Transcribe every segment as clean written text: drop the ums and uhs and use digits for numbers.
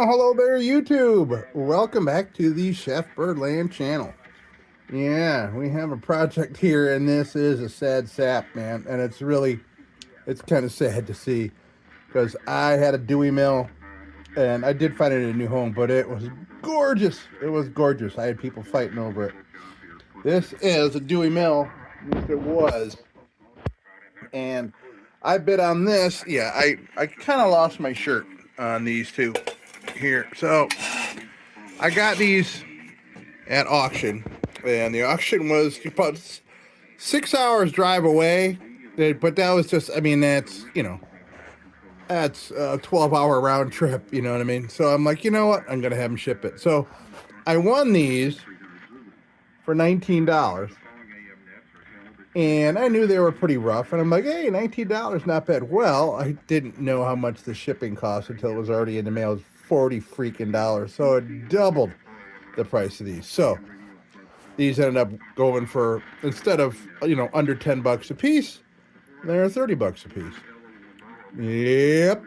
Well, hello there, YouTube. Welcome back to the Chef Birdland channel. Yeah, we have a project here, and this is a sad sap, man. And it's kind of sad to see because I had a Dewey mill, and I did find it in a new home, but it was gorgeous. It was gorgeous. I had people fighting over it. This is a Dewey mill. At least it was. And I bid on this. Yeah, I kind of lost my shirt on these two here. So I got these at auction, and the auction was about 6 hours drive away. But that was just, I mean, that's a 12-hour round trip. You know what I mean? So I'm like, you know what? I'm gonna have them ship it. So I won these for $19. And I knew they were pretty rough, and I'm like, hey, $19, not bad. Well, I didn't know how much the shipping cost until it was already in the mail. It was $40 freaking dollars, so it doubled the price of these. So these ended up going for, instead of under $10 a piece, they're $30 a piece. Yep.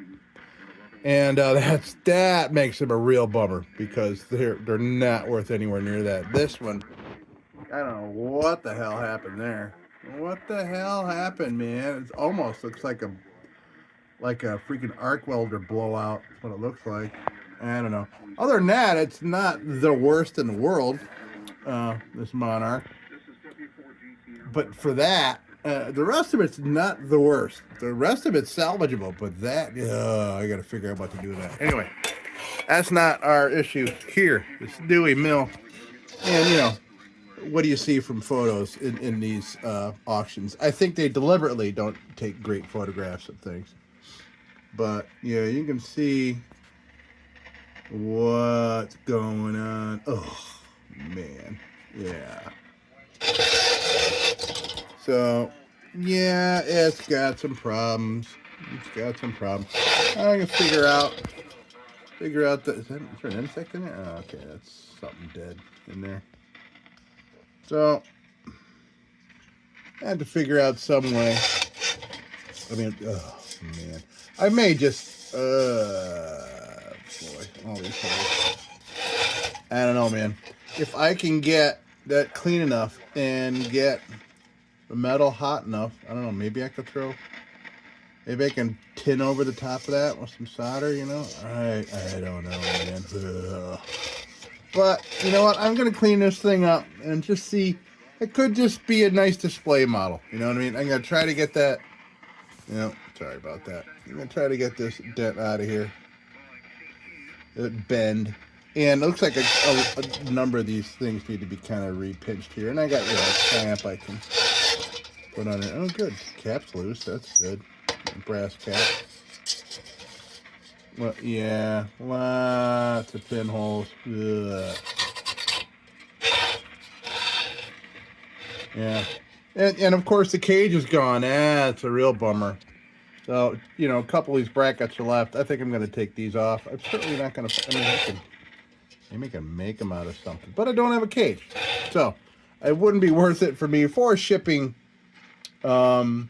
And that makes them a real bummer because they're not worth anywhere near that. This one, I don't know what the hell happened there. What the hell happened, man? It almost looks like a freaking arc welder blowout. That's what it looks like. I don't know. Other than that, it's not the worst in the world, this Monarch. But for that, the rest of it's not the worst. The rest of it's salvageable, but that, I got to figure out what to do with that. Anyway, that's not our issue here. It's Dewey Mill. And, what do you see from photos in these auctions? I think they deliberately don't take great photographs of things. But, yeah, you can see what's going on. Oh, man. Yeah. So, yeah, it's got some problems. I'm going to figure out the, is there an insect in there? Oh, okay, that's something dead in there. So, I had to figure out some way. I mean, oh, man. I may just, boy, all these holes. I don't know, man. If I can get that clean enough and get the metal hot enough, I don't know, maybe I can tin over the top of that with some solder, I don't know, man. Ugh. But, you know what? I'm going to clean this thing up and just see. It could just be a nice display model. You know what I mean? I'm going to try to get that. Sorry about that. I'm going to try to get this dent out of here. It bend. And it looks like a number of these things need to be kind of re-pinched here. And I got, a clamp I can put on it. Oh, good. Cap's loose. That's good. Brass cap. Well, yeah, lots of pinholes. Ugh. Yeah, and of course the cage is gone. It's a real bummer. So, a couple of these brackets are left. I think I'm going to take these off. I'm certainly not going to, maybe I can make them out of something. But I don't have a cage. So, it wouldn't be worth it for me for shipping, and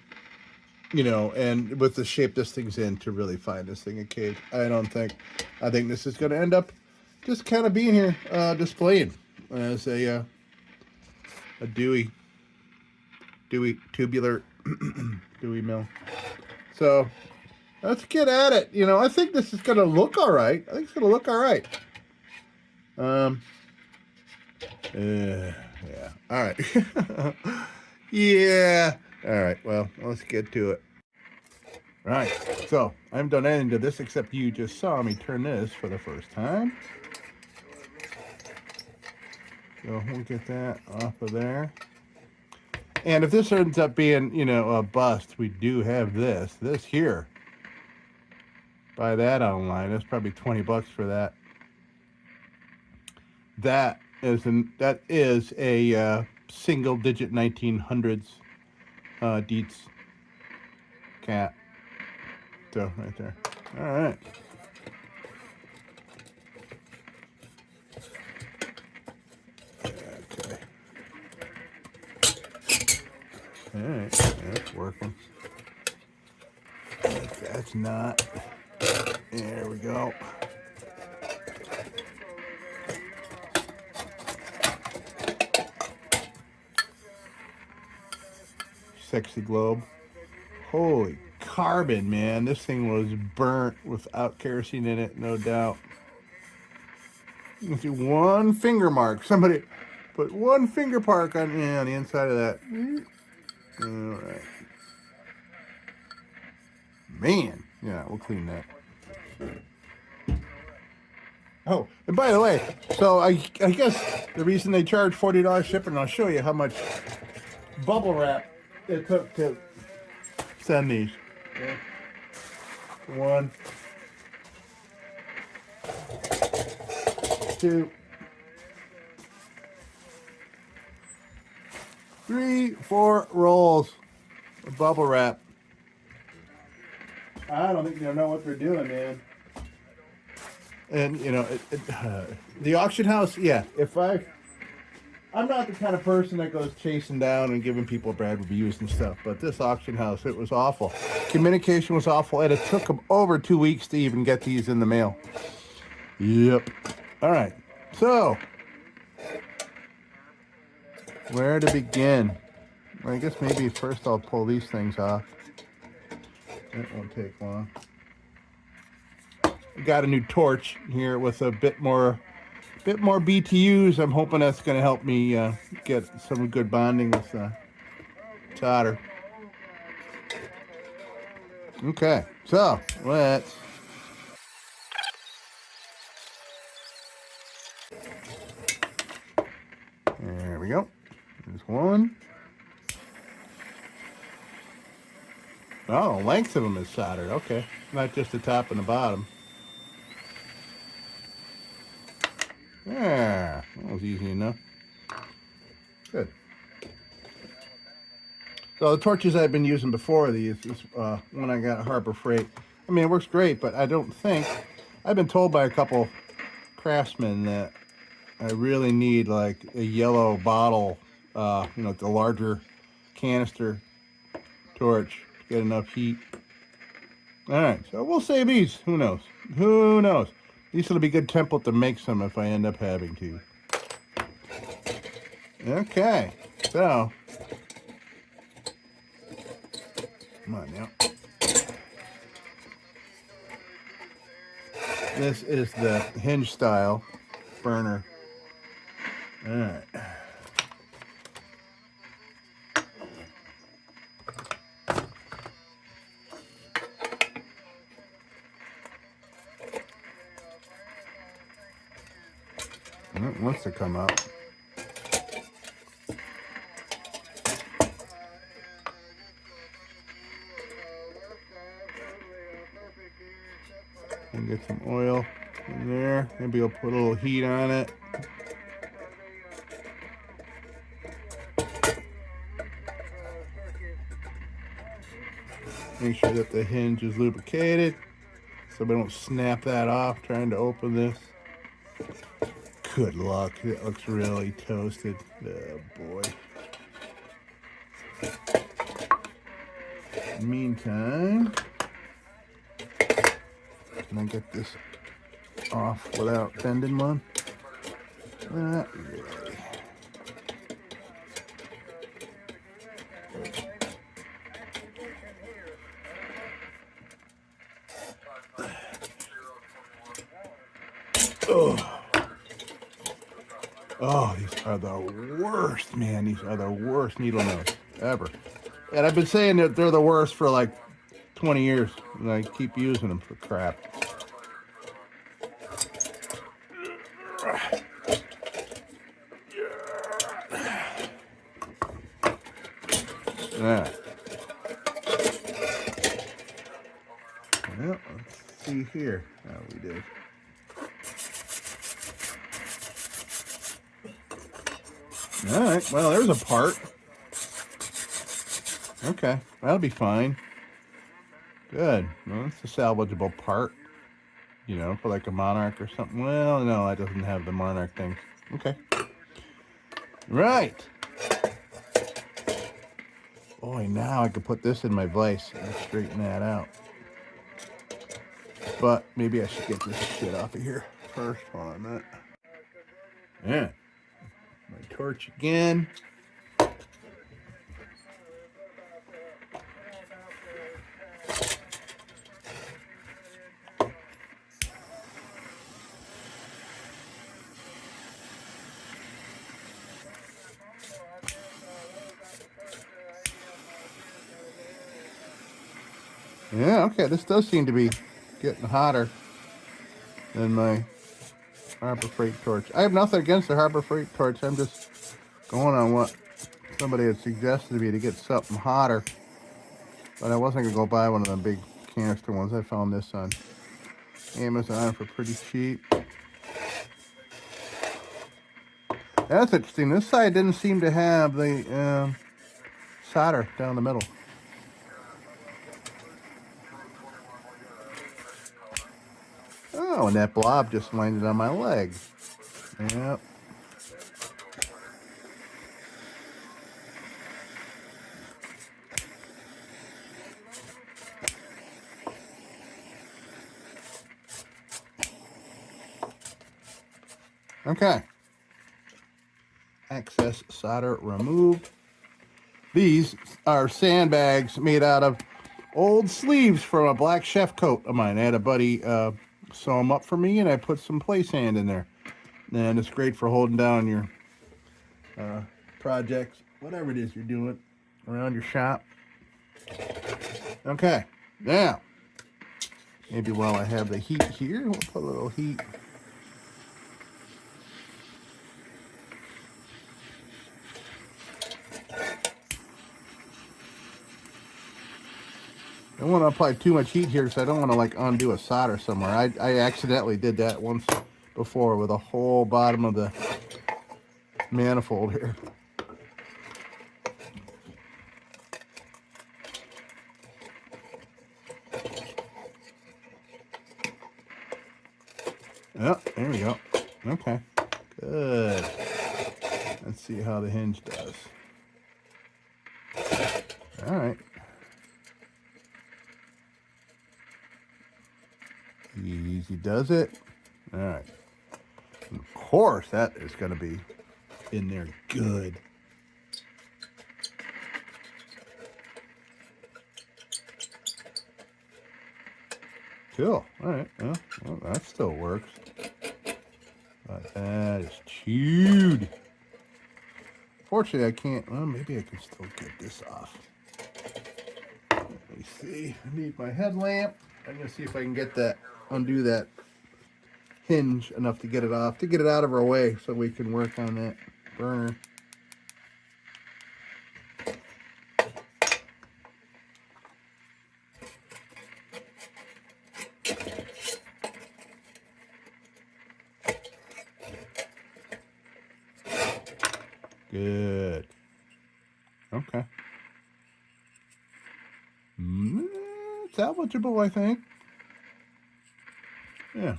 with the shape this thing's in to really find this thing a cage. I think this is going to end up just kind of being here, displaying as a Dewey tubular Dewey mill. So let's get at it. I think this is going to look all right. Yeah. All right. Yeah. All right, well, let's get to it. All right, so I haven't done anything to this except you just saw me turn this for the first time. So we'll get that off of there. And if this ends up being, a bust, we do have this here. Buy that online. That's probably $20 for that. That is a single-digit 1900s Dietz cat. So right there. All right. Okay. All right. That's working. That's not. There we go. sexy globe. Holy carbon, man. This thing was burnt without kerosene in it, no doubt. You can see one finger mark. Somebody put one finger mark on the inside of that. All right. Man. Yeah, we'll clean that. Oh, and by the way, so I guess the reason they charge $40 shipping, I'll show you how much bubble wrap it took to send these. Okay. 1, 2, 3, 4 rolls of bubble wrap. I don't think they know what they're doing, man. And you know, the auction house. Yeah, I'm not the kind of person that goes chasing down and giving people bad reviews and stuff. But this auction house, it was awful. Communication was awful, and it took them over 2 weeks to even get these in the mail. Yep. All right. So, where to begin? Well, I guess maybe first I'll pull these things off. That won't take long. Got a new torch here with a bit more BTUs. I'm hoping that's going to help me get some good bonding with solder. Okay, so let's. There we go. There's one. Oh, the length of them is soldered. Okay, not just the top and the bottom. Yeah, that was easy enough. Good. So the torches I've been using before these is when I got Harbor Freight. I mean, it works great, but I don't think... I've been told by a couple craftsmen that I really need like a yellow bottle, you know, the larger canister torch to get enough heat. All right, so we'll save these. Who knows? Who knows? These will be good template to make some if I end up having to. Okay, so come on now. This is the hinge style burner. All right. It wants to come up. And get some oil in there. Maybe I'll put a little heat on it. Make sure that the hinge is lubricated so we don't snap that off trying to open this. Good luck. It looks really toasted. Oh boy. Meantime, can I get this off without bending one? Not really. Oh, these are the worst, man. These are the worst needle nose ever. And I've been saying that they're the worst for like 20 years. And I keep using them for crap. Yeah. Well, let's see here how we did. All right, well, there's a part. Okay, that'll be fine. Good. Well, it's a salvageable part, you know, for like a Monarch or something. Well, no, that doesn't have the Monarch thing. Okay. Right. Boy, now I could put this in my vise and straighten that out. But maybe I should get this shit off of here first. Hold on a minute. Yeah. My torch again. Yeah, okay, this does seem to be getting hotter than my Harbor Freight torch. I have nothing against the Harbor Freight torch. I'm just going on what somebody had suggested to me to get something hotter. But I wasn't going to go buy one of them big canister ones. I found this on Amazon for pretty cheap. That's interesting. This side didn't seem to have the solder down the middle. Oh, and that blob just landed on my leg. Yep. Okay. Excess solder removed. These are sandbags made out of old sleeves from a black chef coat of mine. I had a buddy sew them up for me, and I put some play sand in there. And it's great for holding down your projects, whatever it is you're doing around your shop. Okay, now, maybe while I have the heat here, we'll put a little heat. I don't want to apply too much heat here because I don't want to like undo a solder somewhere. I accidentally did that once before with the whole bottom of the manifold here. Oh, there we go. Okay, good. Let's see how the hinge does. All right. Easy does it. All right. And of course, that is going to be in there good. Cool. All right. Well, that still works. But that is chewed. Fortunately, I can't. Well, maybe I can still get this off. Let me see. I need my headlamp. I'm going to see if I can get that, undo that hinge enough to get it off, to get it out of our way so we can work on that burner. Good. Okay. Salvageable, I think. Yeah.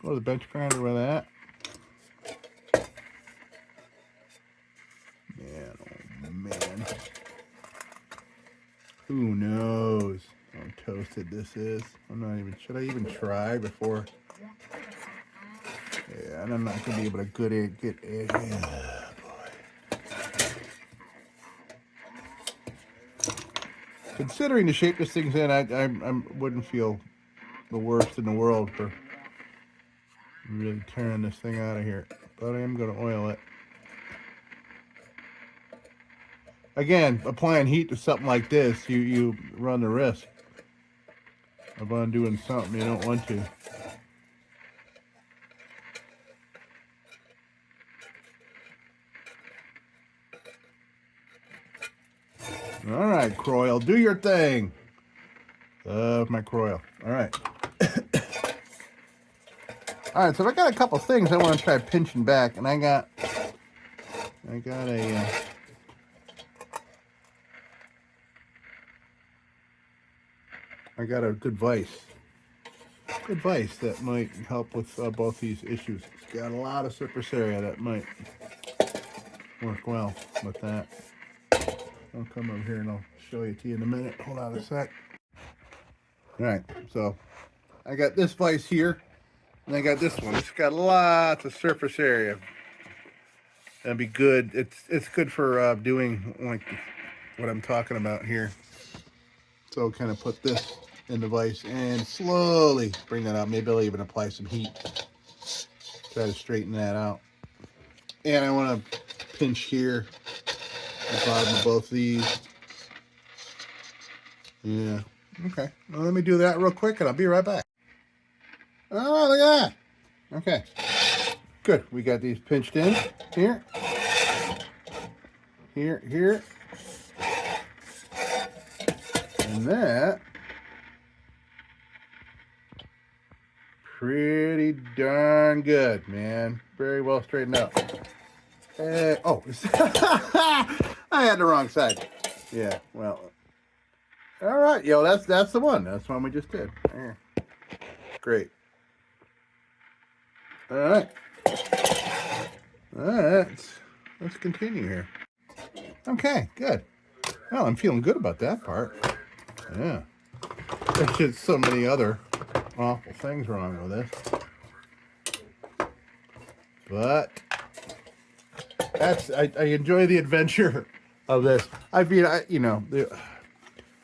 Go to the bench grinder with that. Man, oh man. Who knows how toasted this is? I'm not even, should I even try before? Yeah, and I'm not going to be able to get it. Yeah, boy. Considering the shape this thing's in, I wouldn't feel the worst in the world for really tearing this thing out of here. But I am going to oil it. Again, applying heat to something like this, you run the risk of undoing something you don't want to. All right, Croyle, do your thing. Love my Croyle. All right. All right, so I got a couple things I want to try pinching back, and I got a good vise. Good vise that might help with both these issues. It's got a lot of surface area that might work well with that. I'll come over here and I'll show you to you in a minute. Hold on a sec. All right, so I got this vise here, and I got this one. It's got lots of surface area. That'd be good. It's good for doing like what I'm talking about here. So kind of put this in the vise and slowly bring that out. Maybe I'll even apply some heat. Try to straighten that out. And I want to pinch here, the bottom of both these. Yeah. Okay. Well, let me do that real quick, and I'll be right back. Oh, look at that. Okay. Good. We got these pinched in here, here, and that. Pretty darn good, man. Very well straightened out. Oh, I had the wrong side. Yeah. Well. All right, yo. That's the one. That's the one we just did. There. Great. All right. All right. Let's continue here. Okay. Good. Well, I'm feeling good about that part. Yeah. There's just so many other awful things wrong with this. But I enjoy the adventure of this. I mean,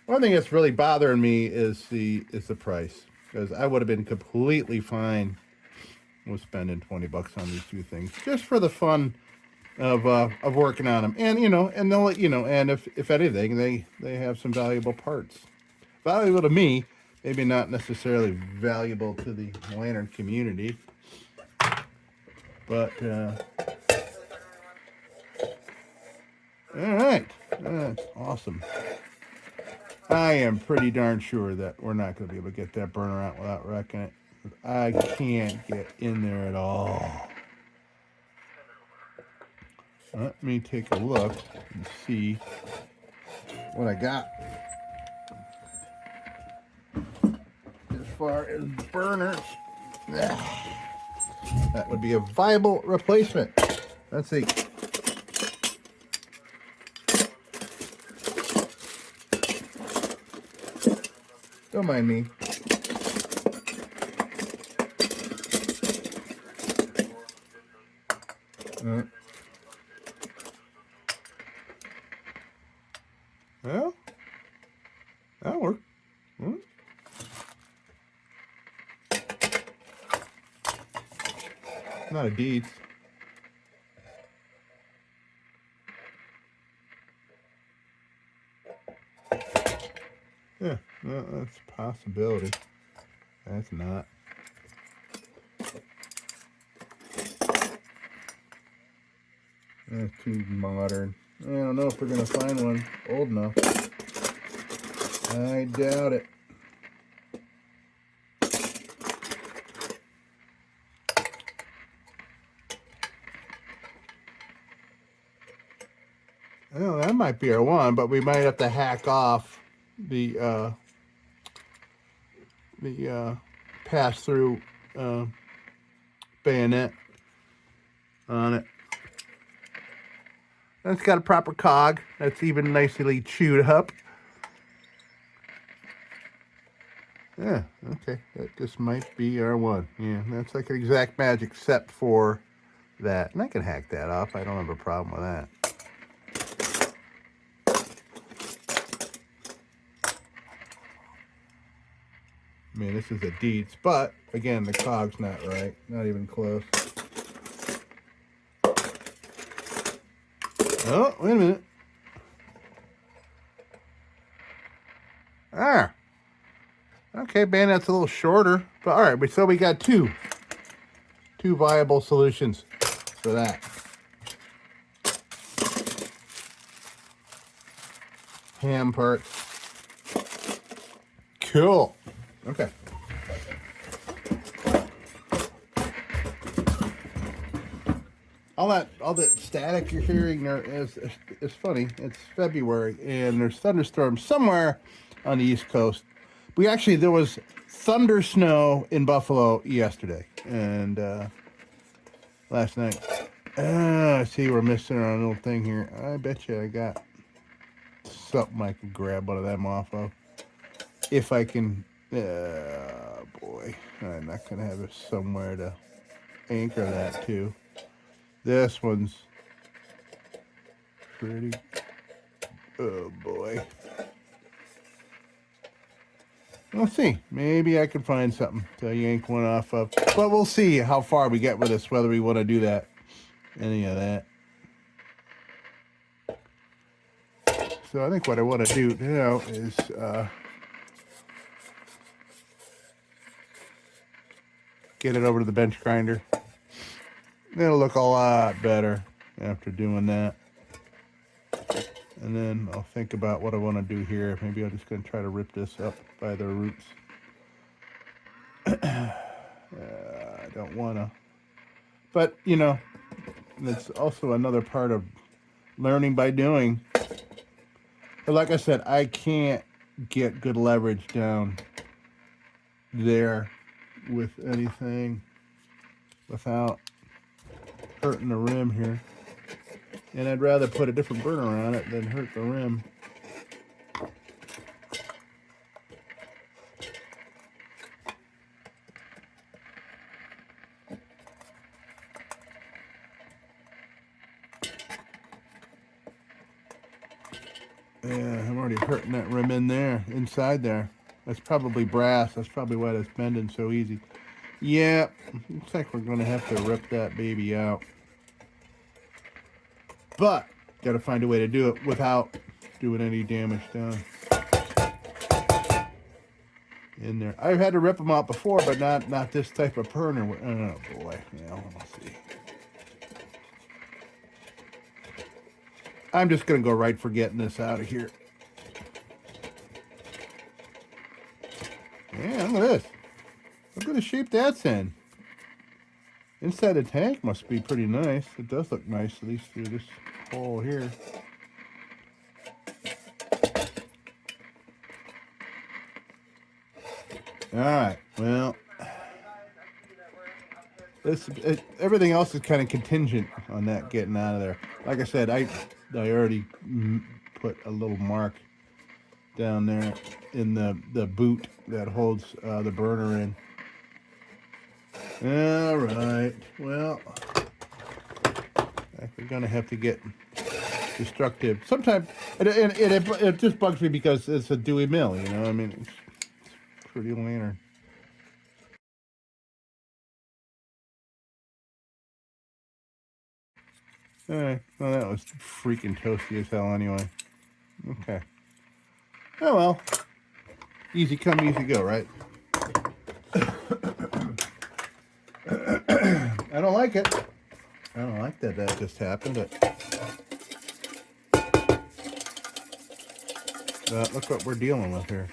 one thing that's really bothering me is the price, because I would have been completely fine with spending $20 on these two things just for the fun of working on them, and and they'll and if anything, they have some valuable parts, valuable to me, maybe not necessarily valuable to the lantern community, but all right, that's awesome. I am pretty darn sure that we're not going to be able to get that burner out without wrecking it. I can't get in there at all. Let me take a look and see what I got as far as burners. That would be a viable replacement. Let's see. Don't mind me. Well, that'll work. Not a deed. Yeah, well, that's a possibility. That's not. That's too modern. I don't know if we're going to find one old enough. I doubt it. Well, that might be our one, but we might have to hack off the pass-through bayonet on it. That's got a proper cog. That's even nicely chewed up. Yeah, okay. That just might be our one. Yeah, that's like an exact match except for that. And I can hack that off. I don't have a problem with that. I mean, this is a Dietz, but again, the cog's not right. Not even close. Oh, wait a minute. Ah. Okay, bayonet's a little shorter, but all right. So we got two viable solutions for that. Ham parts. Cool. Okay. All that static you're hearing there is funny. It's February and there's thunderstorms somewhere on the East Coast. There was thunder snow in Buffalo yesterday and last night. I see we're missing our little thing here. I bet you I got something I can grab one of them off of. If I can, boy, I'm not going to have it somewhere to anchor that to. This one's pretty, oh boy. We'll see. Maybe I can find something to yank one off of. But we'll see how far we get with this, whether we want to do that. Any of that. So I think what I want to do now is get it over to the bench grinder. It'll look a lot better after doing that. And then I'll think about what I want to do here. Maybe I'm just going to try to rip this up by the roots. I don't want to. But, you know, that's also another part of learning by doing. But like I said, I can't get good leverage down there with anything without hurting the rim here. And I'd rather put a different burner on it than hurt the rim. Yeah, I'm already hurting that rim in there, inside there. That's probably brass. That's probably why that's bending so easy. Yeah, looks like we're going to have to rip that baby out. But, got to find a way to do it without doing any damage down in there. I've had to rip them out before, but not this type of burner. Oh, boy. Yeah, let's see. I'm just going to go right for getting this out of here. Yeah, look at this. Look at the shape that's in. Inside the tank must be pretty nice. It does look nice, at least through this hole here. All right, well, everything else is kind of contingent on that getting out of there. Like I said, I already put a little mark down there in the boot that holds the burner in. All right, well, we're gonna have to get destructive. Sometimes it just bugs me because it's a Dewey mill, you know. I mean, it's pretty lantern. All right, well, that was freaking toasty as hell anyway. Okay. Oh well, easy come, easy go, right? I don't like it. I don't like that just happened, but look what we're dealing with here.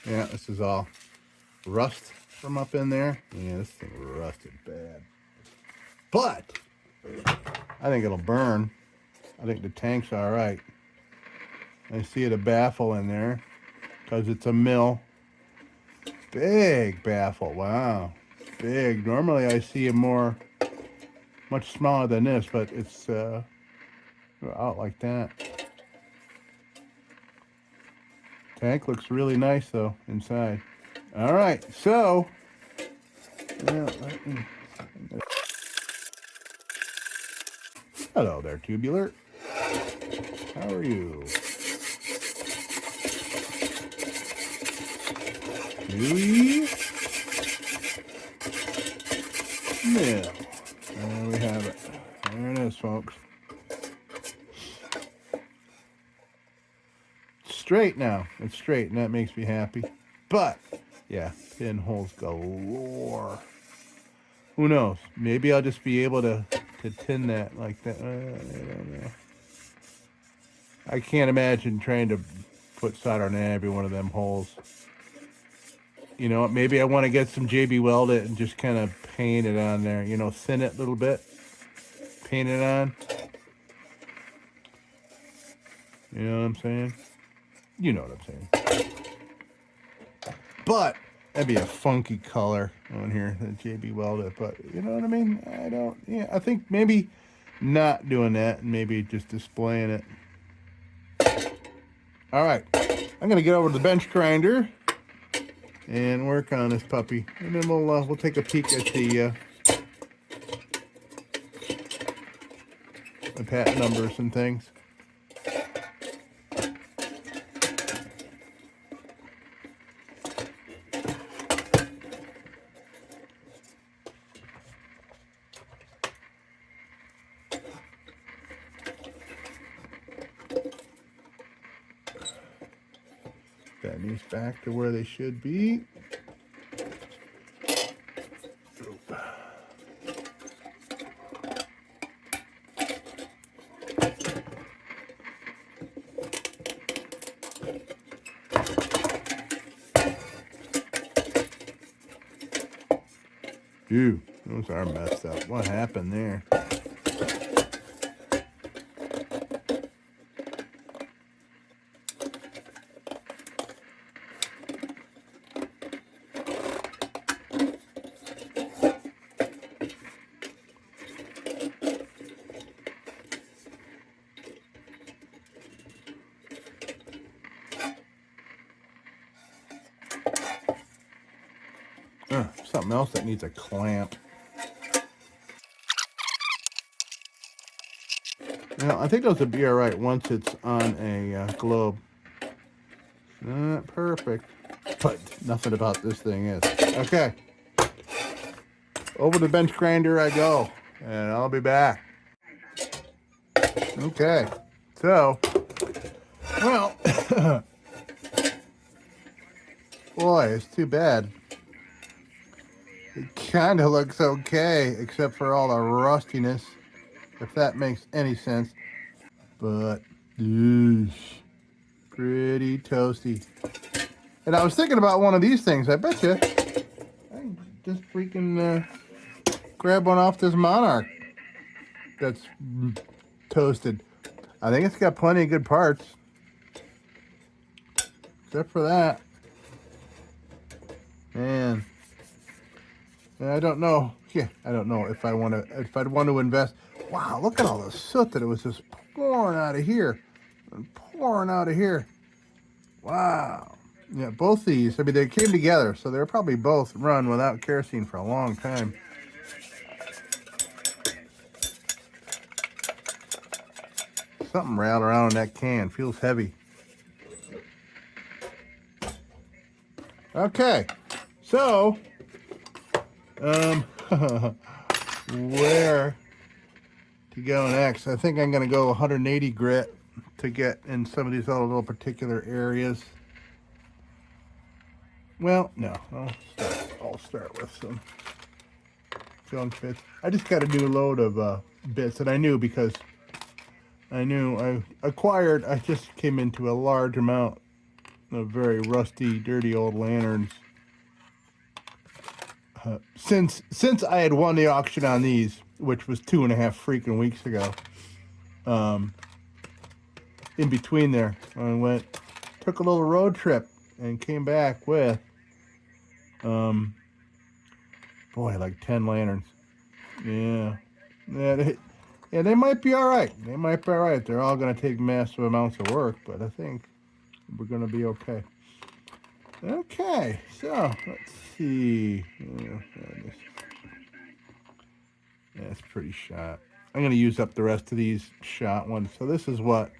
Yeah, this is all rust from up in there. Yeah, this thing rusted bad. But I think it'll burn. I think the tank's all right. I see a baffle in there because it's a mill. Big baffle. Wow. Big. Normally I see a much smaller than this, but it's out like that. Tank looks really nice though inside. All right, so hello there, Tubular. How are you? Dewey? Mill. There we have it. There it is, folks. Straight now. It's straight, and that makes me happy. But, yeah, pinholes galore. Who knows? Maybe I'll just be able to tin that like that. I don't know. I can't imagine trying to put solder in every one of them holes. You know, maybe I want to get some JB Weld it and just kind of paint it on there. You know, thin it a little bit. Paint it on. You know what I'm saying? You know what I'm saying. But that'd be a funky color on here, the JB Weld it. But you know what I mean? I think maybe not doing that and maybe just displaying it. All right, I'm gonna get over to the bench grinder and work on this puppy, and then we'll take a peek at the pat numbers and things. Bend these back to where they should be. Dude, those are messed up. What happened there? Something else that needs a clamp. I think those would be all right once it's on a globe. Not perfect, but nothing about this thing is. Okay. Over the bench grinder I go, and I'll be back. Okay. So, well, boy, it's too bad. It kind of looks okay, except for all the rustiness, if that makes any sense. But, pretty toasty. And I was thinking about one of these things. I bet you I can just freaking grab one off this Monarch that's toasted. I think it's got plenty of good parts, except for that. Man, I don't know. Yeah, I don't know if I'd want to invest. Wow, look at all the soot that it was just pouring out of here and pouring out of here. Wow. Yeah, both these, I mean, they came together, so they were probably both run without kerosene for a long time. Something rattled around in that can. Feels heavy. Okay. So, where to go next? I think I'm going to go 180 grit to get in some of these other little particular areas. Well, no. I'll start with some junk bits. I just got a new load of bits, and I knew because I just came into a large amount of very rusty, dirty old lanterns. Since I had won the auction on these, which was 2.5 freaking weeks ago, in between there, I took a little road trip and came back with, like 10 lanterns. Yeah, they might be all right. They might be all right. They're all going to take massive amounts of work, but I think we're going to be okay. Okay, so let's see. That's pretty shot. I'm going to use up the rest of these shot ones. So this is what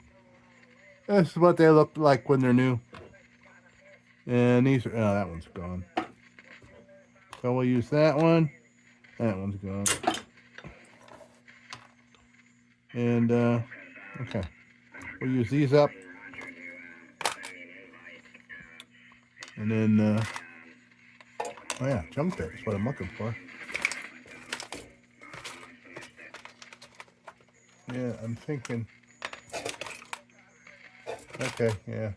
they look like when they're new. And these are, that one's gone. So we'll use that one. That one's gone. And, okay. We'll use these up. And then, oh yeah, junk bit is what I'm looking for. Yeah, I'm thinking, okay, yeah.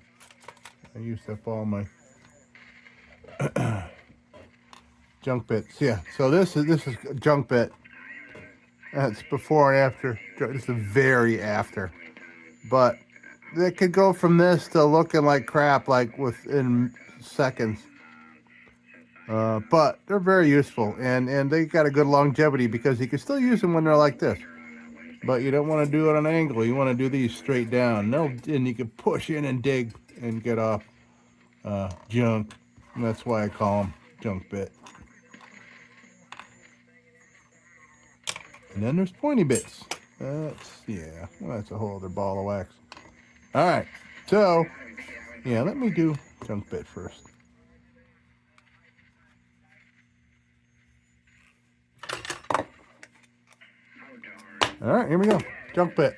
I used up all my junk bits. Yeah, so this is a junk bit. That's before and after. This is very after. But they could go from this to looking like crap like within seconds. But they're very useful, and they got a good longevity because you can still use them when they're like this. But you don't want to do it on an angle. You want to do these straight down. And you can push in and dig and get off junk. And that's why I call them junk bit. And then there's pointy bits. That's a whole other ball of wax. All right, so yeah, let me do junk bit first. All right, here we go. Junk bit.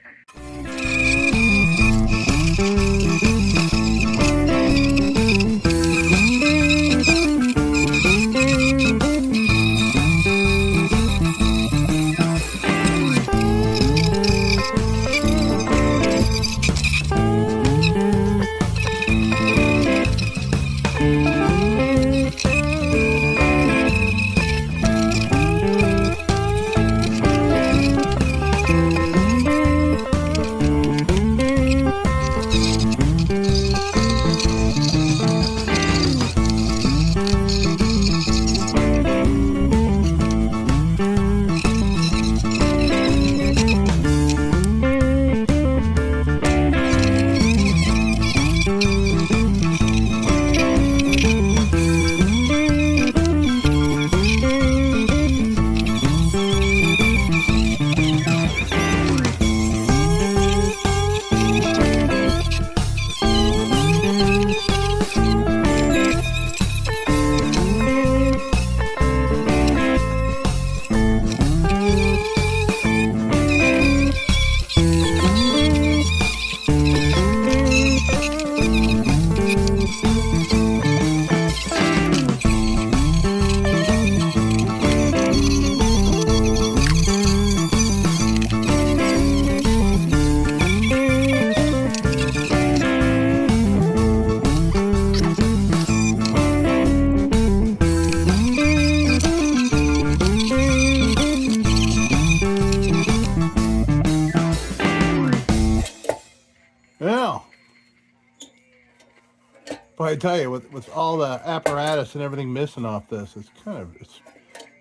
But I tell you, with all the apparatus and everything missing off this, it's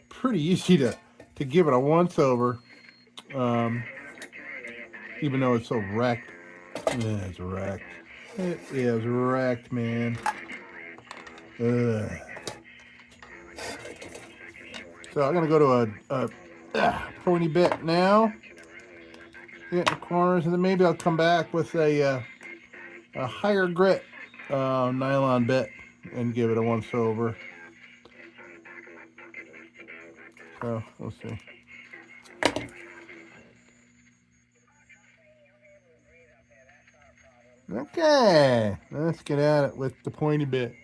pretty easy to give it a once over, even though it's so wrecked. Yeah, it's wrecked. It is wrecked, man. Ugh. So I'm gonna go to a pointy bit now. Get in the corners, and then maybe I'll come back with a higher grit nylon bit and give it a once over. So we'll see. Okay, let's get at it with the pointy bit.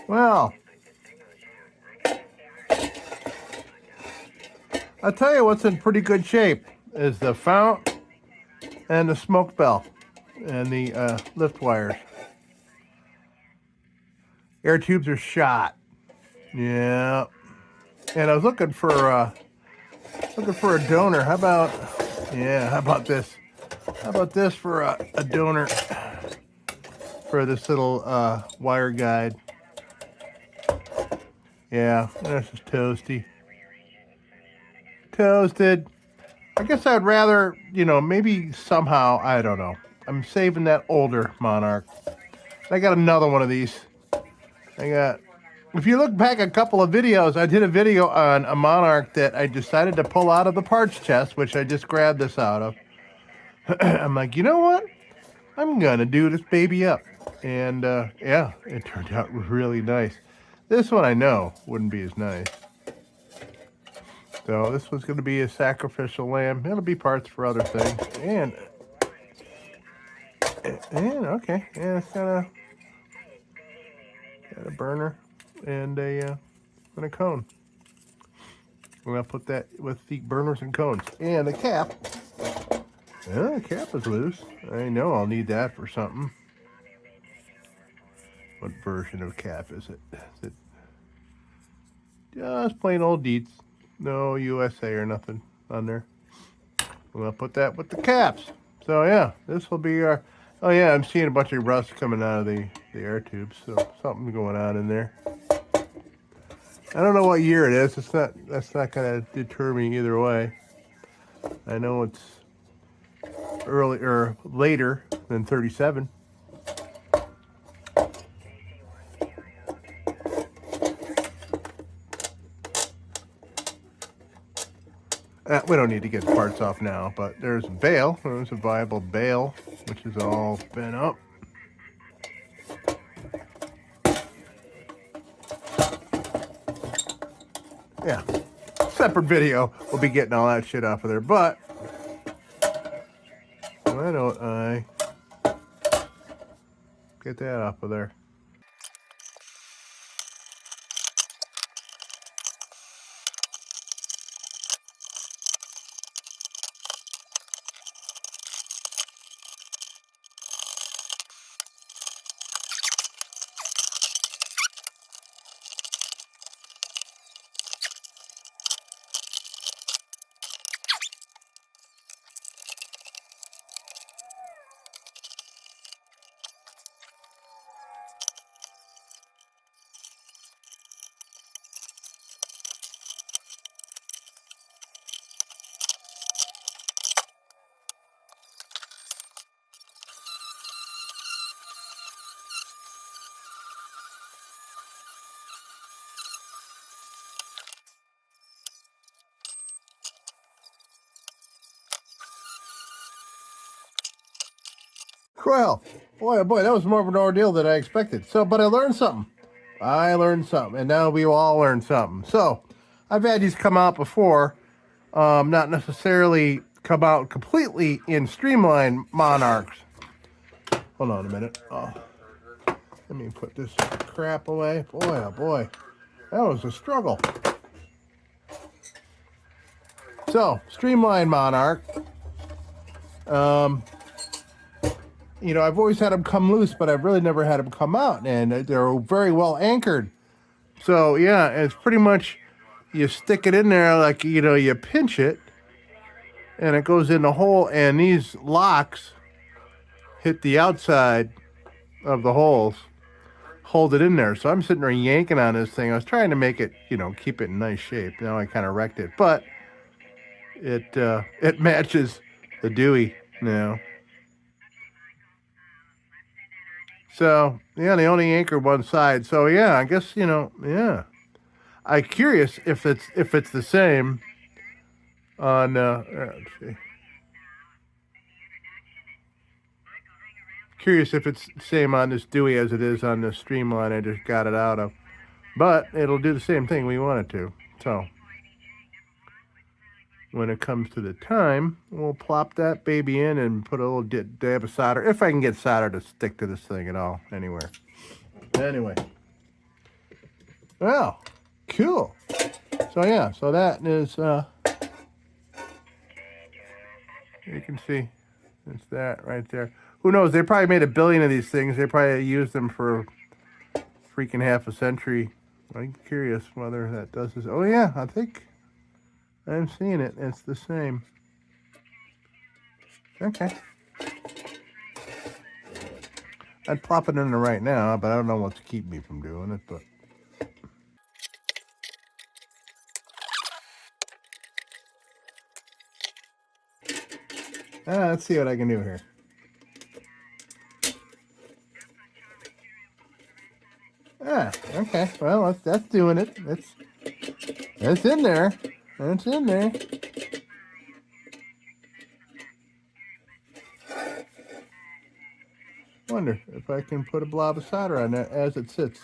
Well, I'll tell you what's in pretty good shape is the fount and the smoke bell and the lift wires. Air tubes are shot. Yeah. And I was looking for a donor. How about this? How about this for a donor for this little wire guide? Yeah, this is toasty. Toasted. I guess I'd rather, maybe somehow, I don't know. I'm saving that older Monarch. I got another one of these. If you look back a couple of videos, I did a video on a Monarch that I decided to pull out of the parts chest, which I just grabbed this out of. I'm like, you know what? I'm going to do this baby up. And, yeah, it turned out really nice. This one I know wouldn't be as nice. So this was going to be a sacrificial lamb. It'll be parts for other things. And okay. Yeah, it's got a burner and a cone. We're going to put that with the burners and cones. And the cap. Yeah, the cap is loose. I know I'll need that for something. What version of cap is it? Is it just plain old Dietz? No USA or nothing on there. We're going to put that with the caps. So yeah, this will be our... Oh yeah, I'm seeing a bunch of rust coming out of the air tubes. So something's going on in there. I don't know what year it is. That's not going to deter me either way. I know it's early or later than 37. We don't need to get the parts off now, but there's a bale. There's a viable bale, which is all bent up. Yeah, separate video. We'll be getting all that shit off of there, but why don't I get that off of there? Well, boy, oh boy, that was more of an ordeal than I expected. So, but I learned something. And now we all learned something. So, I've had these come out before, not necessarily come out completely in streamlined monarchs. Hold on a minute. Oh, let me put this crap away. Boy, oh boy, that was a struggle. So, streamlined monarch. You know, I've always had them come loose, but I've really never had them come out, and they're very well anchored. So, yeah, it's pretty much, you stick it in there like, you know, you pinch it, and it goes in the hole, and these locks hit the outside of the holes, hold it in there. So I'm sitting there yanking on this thing. I was trying to make it, you know, keep it in nice shape. Now I kind of wrecked it, but it matches the Dewey now. So, yeah, they only anchor one side. So, yeah, I guess, you know, yeah. I'm curious if it's the same on, let's see. Curious if it's the same on this Dewey as it is on the Streamline I just got it out of. But it'll do the same thing we want it to. So, when it comes to the time, we'll plop that baby in and put a little dab of solder, if I can get solder to stick to this thing at all, anywhere. Anyway. Well, cool. So yeah, so that is, you can see, it's that right there. Who knows, they probably made 1 billion of these things. They probably used them for freaking half a century. I'm curious whether that does this. Oh yeah, I think I'm seeing it. It's the same. Okay. I'd plop it in there right now, but I don't know what's keep me from doing it, but. Let's see what I can do here. Okay. Well, that's doing it. It's in there. It's in there. Wonder if I can put a blob of solder on that as it sits.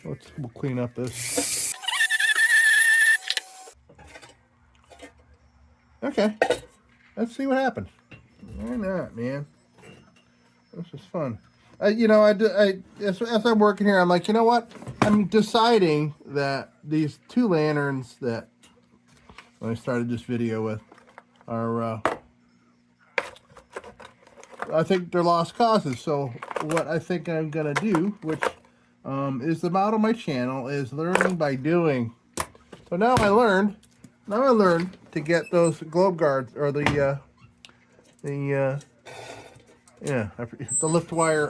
We'll clean up this. Okay. Let's see what happens. Why not, man? This is fun. You know, as I'm working here, I'm like, you know what? I'm deciding that these 2 lanterns that I started this video with are, I think they're lost causes. So what I think I'm going to do, which is the motto of my channel, is learning by doing. So now I learned to get those globe guards, or the lift wire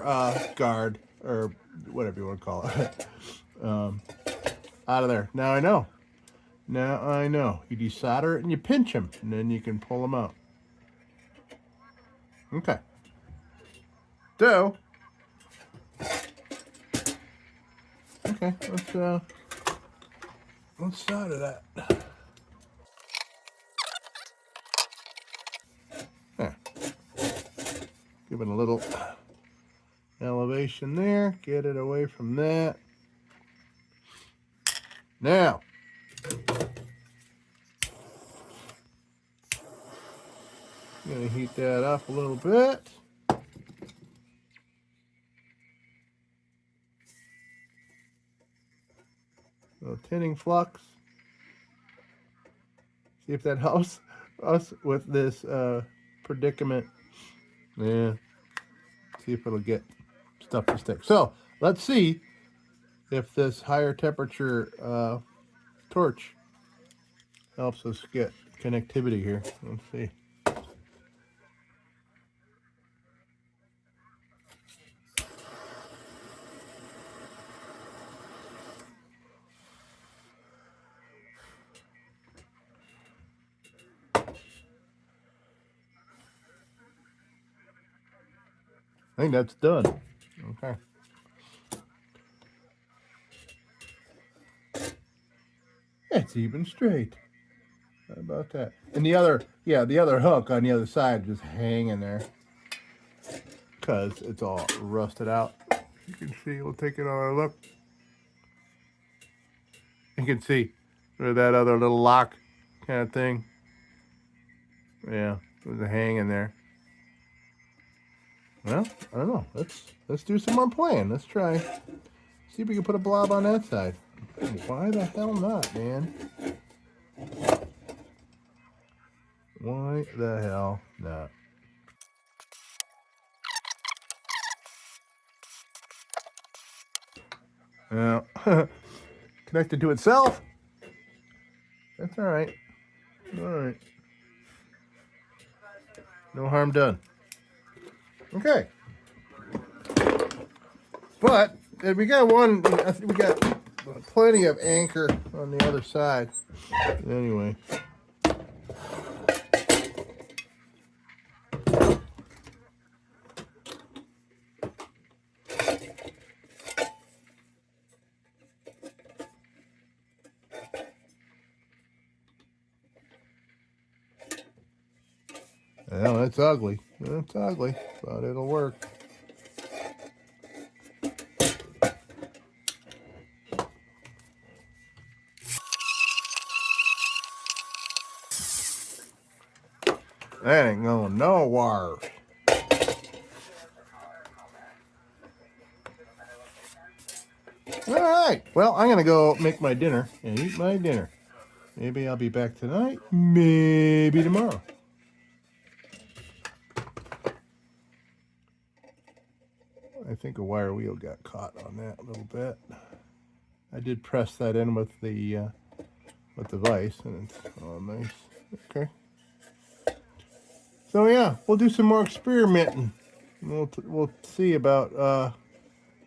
guard, or whatever you want to call it, out of there. Now I know. You desolder it and you pinch them, and then you can pull them out. Okay. So, okay, let's What side of that? There. Give it a little elevation there. Get it away from that. Now, I'm going to heat that up a little bit. A little tinning flux. See if that helps us with this predicament. Yeah. See if it'll get stuff to stick. So let's see if this higher temperature torch helps us get connectivity here. Let's see. I think that's done. Okay. It's even straight. How about that? And the other hook on the other side just hanging there because it's all rusted out. You can see, we'll take it on a look. You can see where that other little lock kind of thing. Yeah, it was hanging there. Well, I don't know. Let's do some more playing. Let's try. See if we can put a blob on that side. Why the hell not, man? Why the hell not? Well, connected to itself. That's all right. All right. No harm done. Okay. But we got one. We got plenty of anchor on the other side. Anyway. Well, it's ugly. It's ugly, but it'll work. That ain't going nowhere. All right. Well, I'm going to go make my dinner and eat my dinner. Maybe I'll be back tonight. Maybe tomorrow. I think a wire wheel got caught on that a little bit. I did press that in with the vise, and it's all nice. Okay. So yeah, we'll do some more experimenting. We'll see about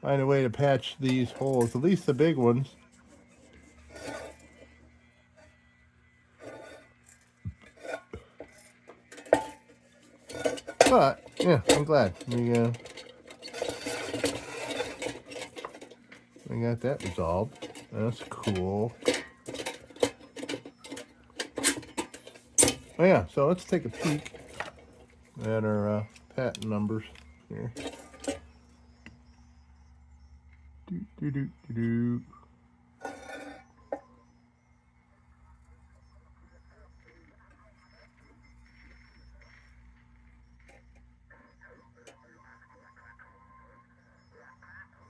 find a way to patch these holes, at least the big ones. But yeah, I'm glad we got that resolved. That's cool. Oh yeah, so let's take a peek at our patent numbers here. Do.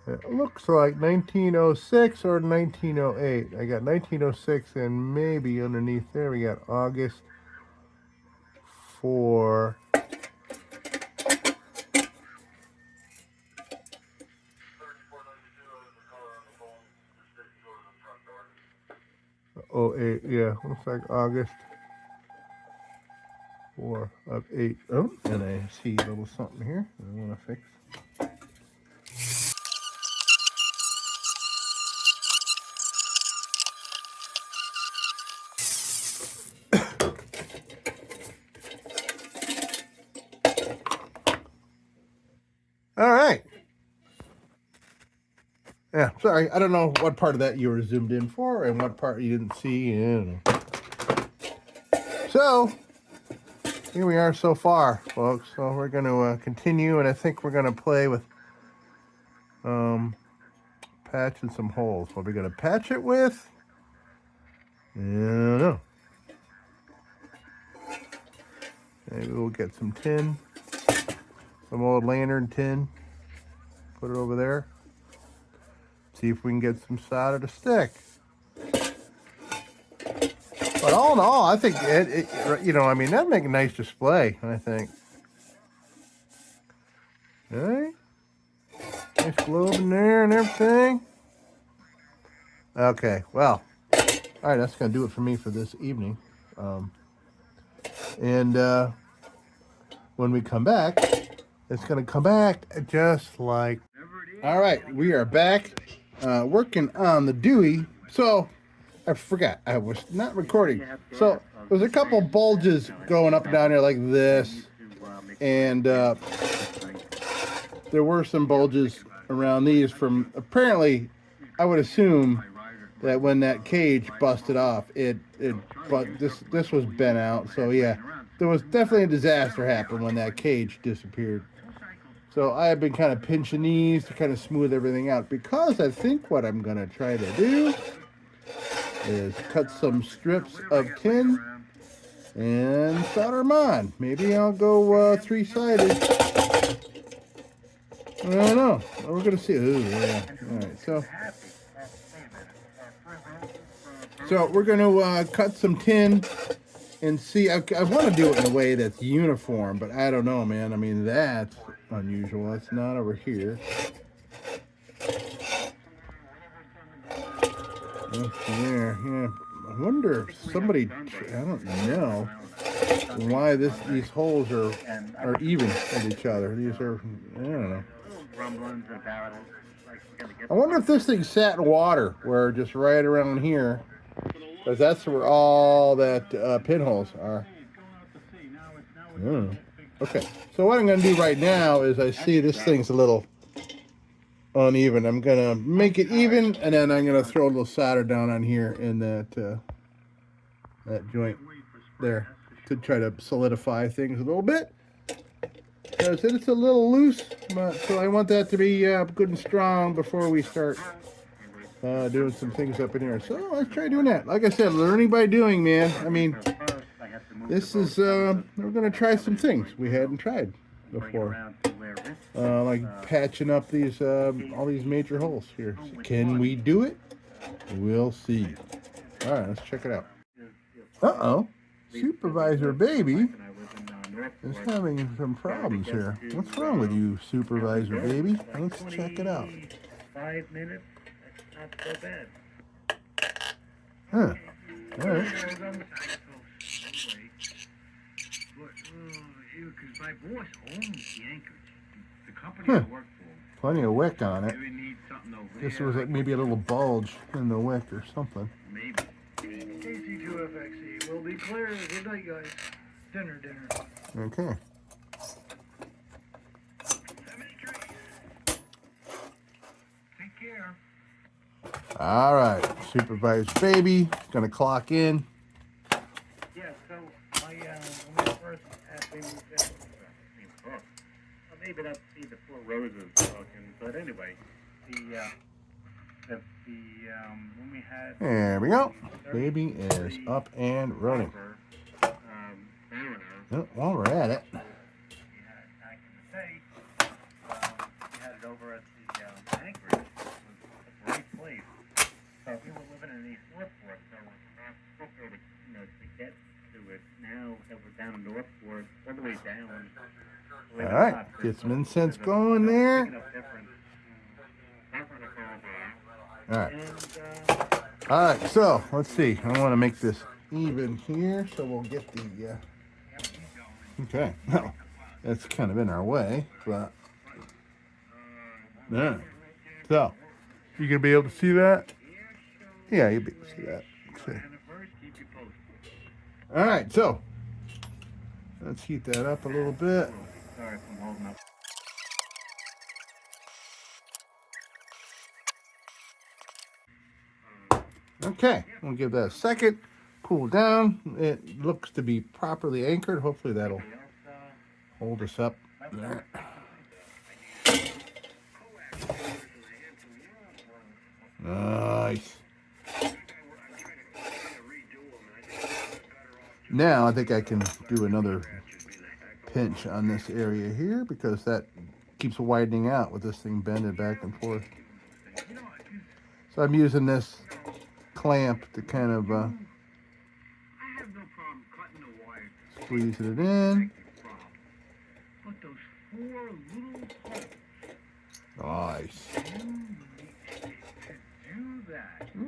It looks like 1906 or 1908. I got 1906 and maybe underneath there we got August for oh 08. Yeah, looks like August 4 of 8. Oh, and I see a little something here I want to fix. All right. Yeah, sorry. I don't know what part of that you were zoomed in for and what part you didn't see. So, here we are so far, folks. So we're going to continue, and I think we're going to play with patching some holes. What are we going to patch it with? I don't know. Maybe we'll get some tin, some old lantern tin, put it over there. See if we can get some solder to stick. But all in all, I think I mean, that'd make a nice display, I think. All right. Nice globe in there and everything. Okay, well, all right, that's going to do it for me for this evening. And when we come back, it's going to come back just like... All right, we are back working on the Dewey. So, I forgot, I was not recording. So, there's a couple bulges going up and down here like this. And there were some bulges around these from, apparently, I would assume that when that cage busted off, but this was bent out. So yeah, there was definitely a disaster happened when that cage disappeared. So I have been kind of pinching these to kind of smooth everything out, because I think what I'm gonna try to do is cut some strips of tin and solder them on. Maybe I'll go three-sided. I don't know. We're gonna see. Ooh, yeah. All right. So we're going to cut some tin and see. I want to do it in a way that's uniform, but I don't know, man. I mean, that's unusual. That's not over here. That's there. Yeah. I wonder if somebody, I don't know why these holes are even with each other. These are, I don't know. I wonder if this thing sat in water, where just right around here, because that's where all that pinholes are. Okay, so what I'm going to do right now is, I see this thing's a little uneven. I'm going to make it even, and then I'm going to throw a little solder down on here in that joint there to try to solidify things a little bit. Because it's a little loose, so I want that to be good and strong before we start doing some things up in here. So let's try doing that. Like I said, learning by doing, man. I mean, this is, we're going to try some things we hadn't tried before. Like patching up these, all these major holes here. So can we do it? We'll see. All right, let's check it out. Uh-oh. Supervisor Baby is having some problems here. What's wrong with you, Supervisor Baby? Let's check it out. 5 minutes. Not so bad. Huh. All right. Because my boss owns the anchorage. The company I work for. Plenty of wick on it. We need something over This here. was like maybe a little bulge in the wick or something. Maybe. KC2FXE. We'll be clear. Good night, guys. Dinner. Okay. Take care. All right. Supervisor Baby gonna clock in. Yeah, so my, when we first had things, well, maybe that's see the four roses talking, but anyway, when we had... There we go. Baby is up and running. Oh, while we're at it. We had back in the day, we had it over at the Anchorage. It was a great place. So we were living in East Northport, so it was not quicker to, to get to it. Now that we're down in Northport, all the way down. All right, get some incense going there. All right. All right, so let's see. I want to make this even here, so we'll get the... Okay, well, that's kind of in our way, but... All right. So, you gonna be able to see that? Yeah, you'll be able to see that. Okay. All right, so let's heat that up a little bit. Sorry if I'm holding up. Okay, we'll give that a second. Cool down. It looks to be properly anchored. Hopefully that'll hold us up there. Nice. Now I think I can do another pinch on this area here because that keeps widening out with this thing bending back and forth. So I'm using this clamp to kind of squeeze it in. Nice.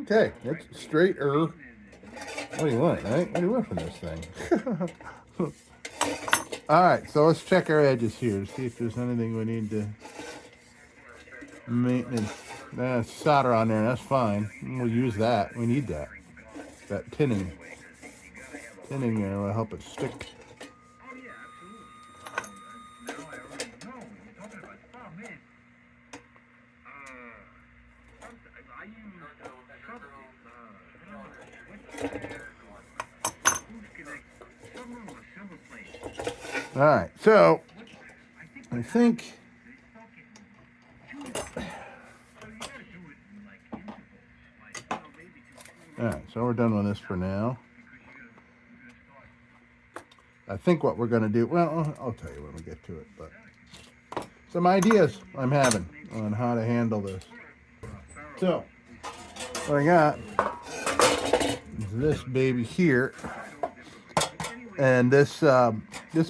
Okay, that's straighter. What do you want, right? What do you want from this thing? All right, so let's check our edges here to see if there's anything we need to maintenance. That's solder on there, that's fine. We'll use that. We need that. That tinning. Tinning there will help it stick. All right, so I think all right, so we're done with this for now. I think what we're going to do, well, I'll tell you when we get to it, but some ideas I'm having on how to handle this. So, what I got is this baby here, and this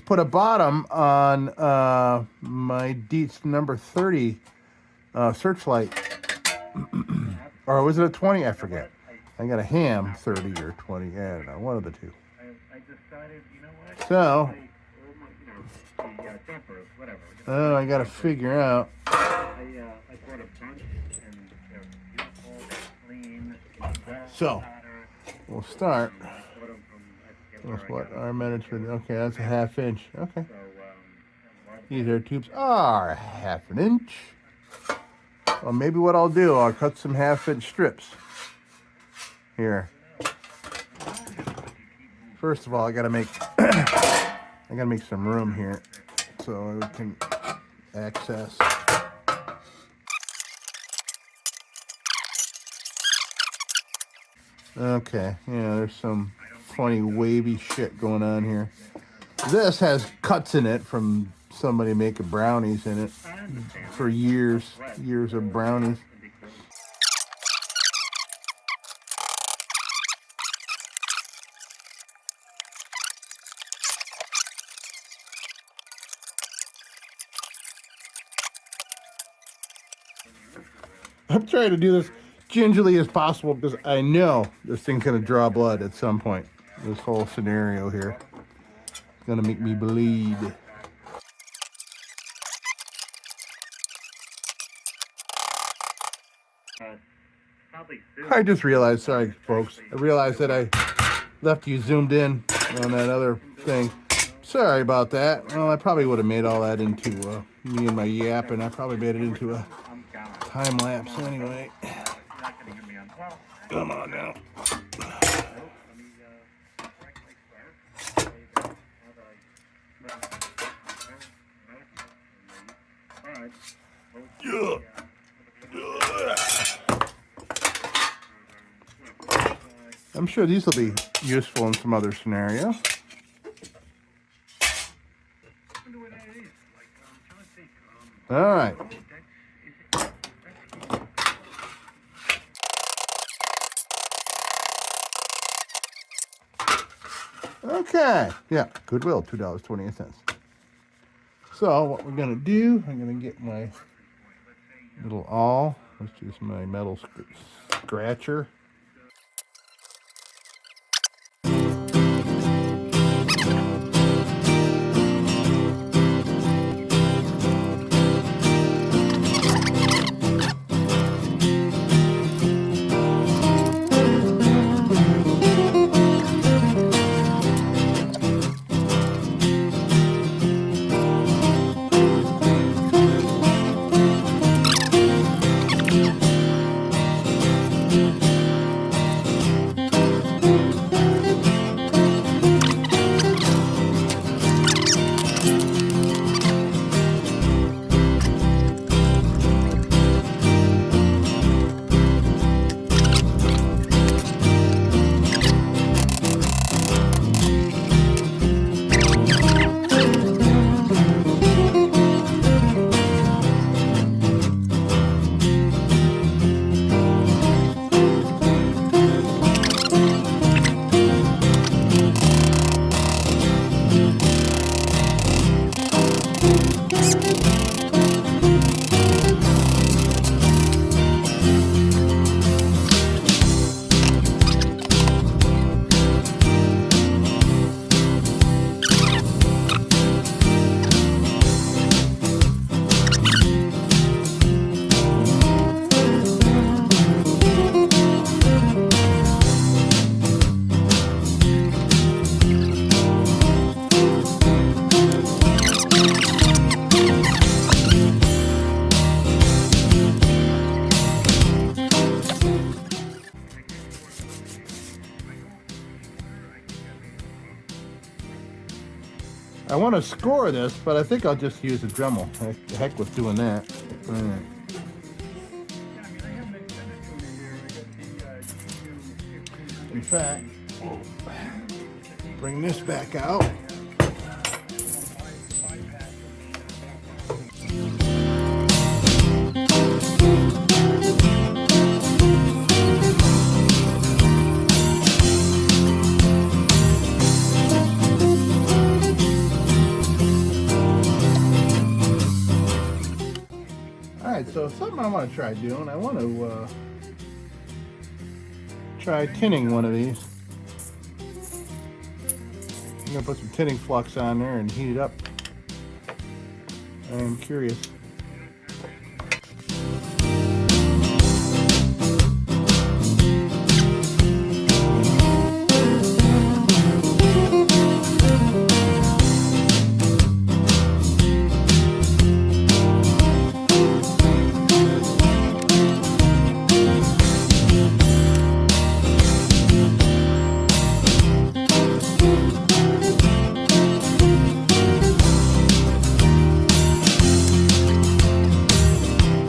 put a bottom on my Dietz number 30 searchlight, or was it a 20? I forget. I got a ham 30 or 20. I don't know, one of the two. So, I got to figure out. So, we'll start with what our management. Okay, that's a 1/2 inch. Okay. These air tubes are 1/2 inch. Well, maybe what I'll do, I'll cut some 1/2 inch strips here. First of all, I gotta make some room here so we can access. Okay, yeah, there's some funny wavy shit going on here. This has cuts in it from somebody making brownies in it for years of brownies. I'm trying to do this gingerly as possible because I know this thing's going to draw blood at some point. This whole scenario here is going to make me bleed. I just realized, sorry folks, I realized that I left you zoomed in on that other thing. Sorry about that. Well, I probably would have made all that into me and my yap, and I probably made it into a time lapse anyway. Come on now. I'm sure these will be useful in some other scenario. All right. Okay. Yeah, Goodwill, $2.28. So what we're gonna do, I'm gonna get my little awl. Let's use my metal scratcher. I want to score this, but I think I'll just use a Dremel. Heck with doing that. All right. In fact, bring this back out. So something I want to try doing, I want to try tinning one of these. I'm going to put some tinning flux on there and heat it up. I am curious.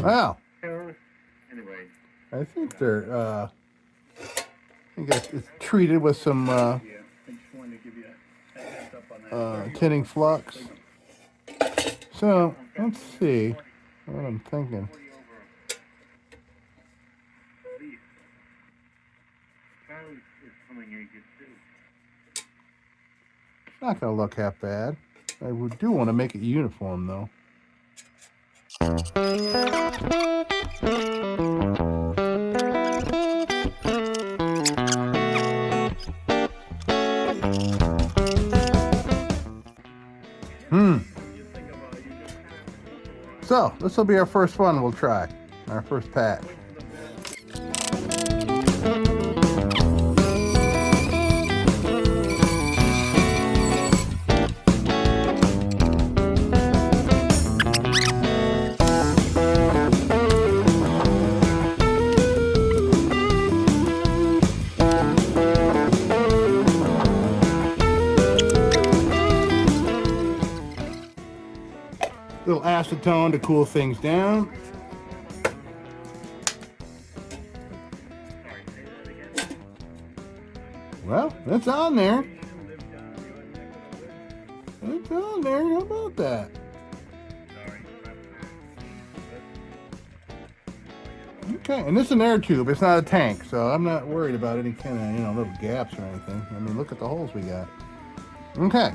Wow. Anyway. I think they're, I think it's treated with some tinning flux. So, let's see what I'm thinking. It's not going to look half bad. I do want to make it uniform, though. So, this will be our first one we'll try. Our first patch. Little acetone to cool things down. Well, that's on there. It's on there. How about that? Okay, and this is an air tube. It's not a tank, so I'm not worried about any kind of, little gaps or anything. I mean, look at the holes we got. Okay.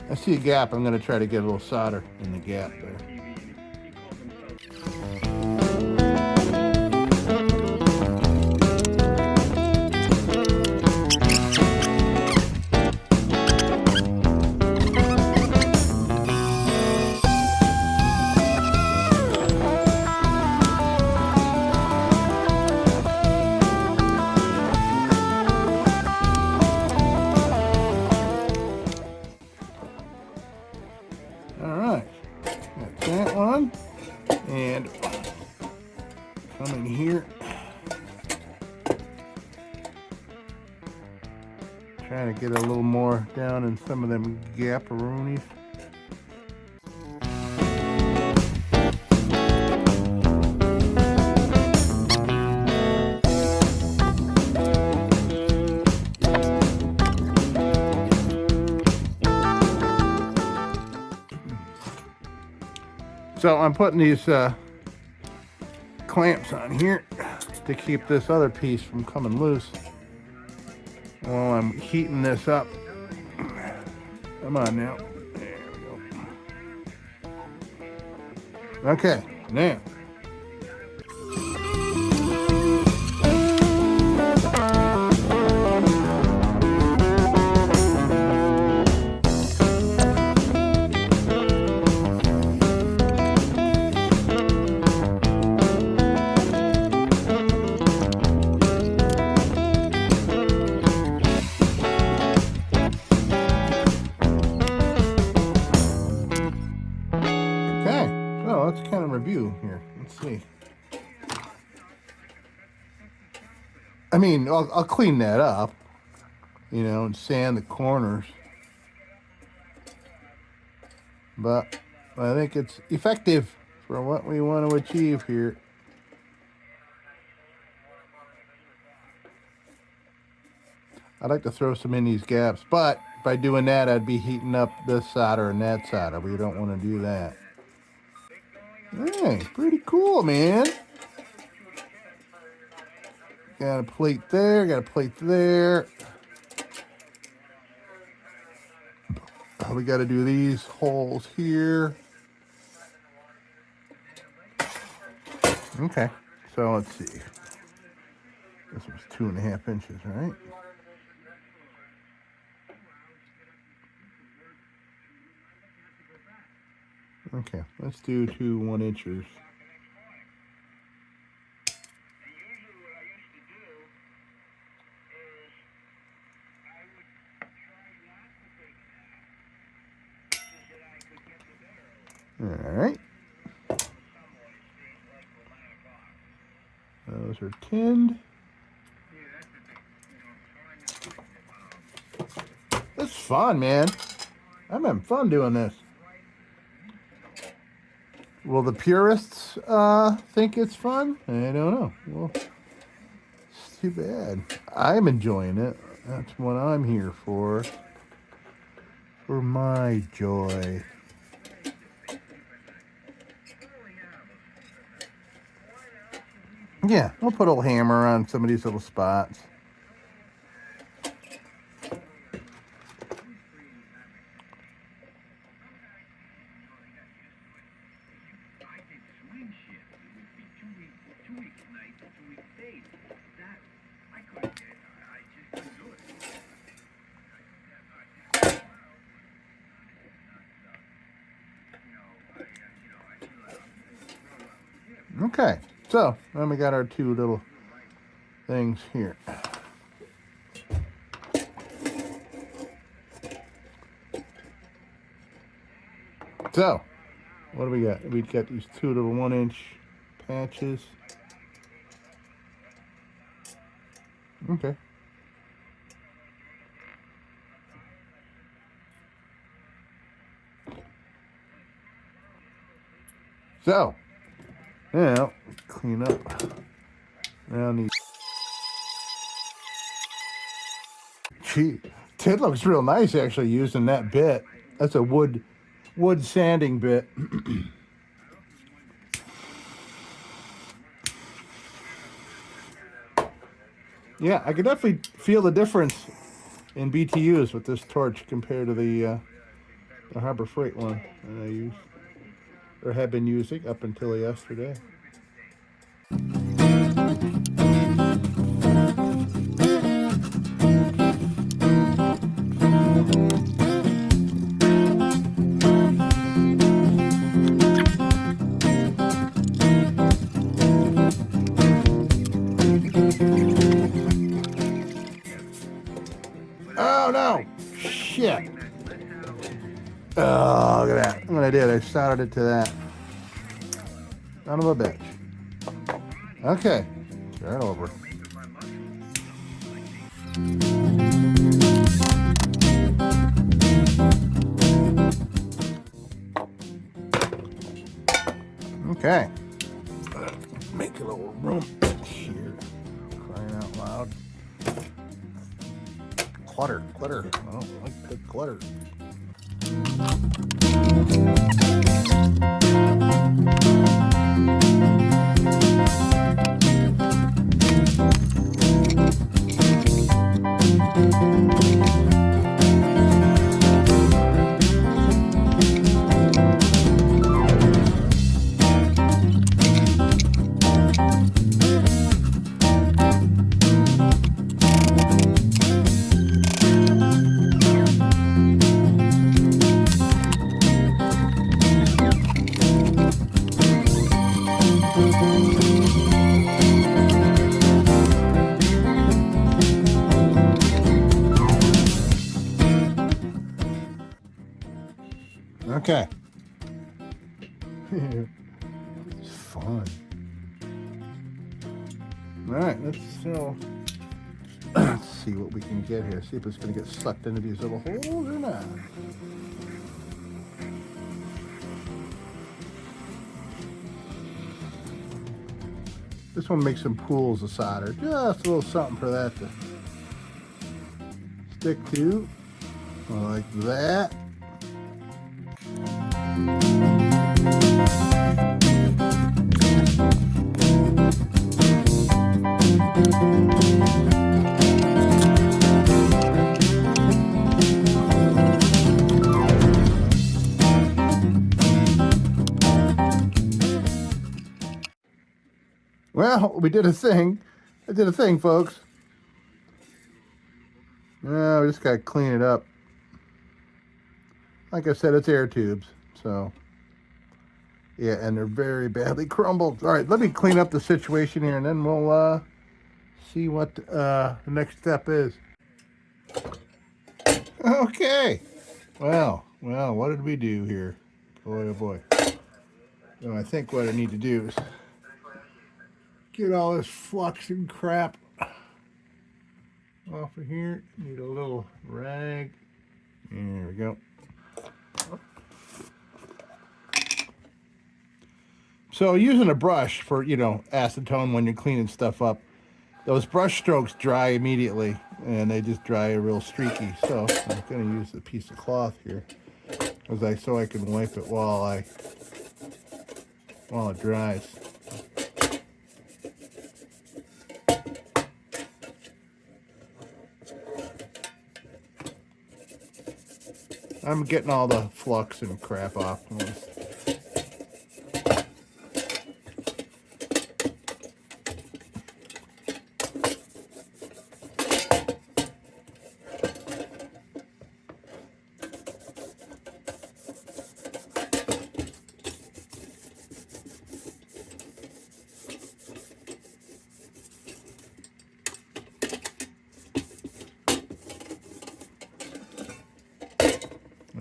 I see a gap. I'm going to try to get a little solder in the gap there. That one, and come in here, trying to get a little more down in some of them gapperoonies. So I'm putting these clamps on here to keep this other piece from coming loose while I'm heating this up. Come on now. There we go. Okay, now. Let's kind of review here. Let's see. I mean, I'll clean that up, you know, and sand the corners. But I think it's effective for what we want to achieve here. I'd like to throw some in these gaps, but by doing that, I'd be heating up this solder and that solder. We don't want to do that. Hey, pretty cool, man. Got a plate there, got a plate there. We got to do these holes here. Okay, so let's see. This was 2.5 inches, right? Okay, let's do 2 1-inchers. All right. Those are tinned. It's fun, man. I'm having fun doing this. Will the purists think it's fun? I don't know. Well, it's too bad. I'm enjoying it. That's what I'm here for. For my joy. Yeah, I'll put a little hammer on some of these little spots. Okay, so then we got our 2 little things here. So, what do we got? We got these 2 little 1-inch patches. Okay. So, now clean up around these. Gee, Ted looks real nice actually using that bit. That's a wood sanding bit. Yeah, I can definitely feel the difference in BTUs with this torch compared to the Harbor Freight one that I used or had been using up until yesterday. Oh no! Shit! Oh, look at that. What I did, I soldered it to that. Son of a bitch. Okay, start over. Okay. Make a little room here. Crying out loud. Clutter. I don't like the clutter. Okay. It's fun. All right, let's see what we can get here. See if it's going to get sucked into these little holes or not. This one makes some pools of solder. Just a little something for that to stick to. Like that. Well, we did a thing. I did a thing, folks. Now we just got to clean it up. Like I said, it's air tubes. So, yeah, and they're very badly crumbled. All right, let me clean up the situation here, and then we'll see what the next step is. Okay. Well, what did we do here? Boy, oh boy. So I think what I need to do is get all this flux and crap off of here. Need a little rag. There we go. So using a brush for, acetone when you're cleaning stuff up, those brush strokes dry immediately and they just dry real streaky. So I'm going to use a piece of cloth here so I can wipe it while it dries. I'm getting all the flux and crap off.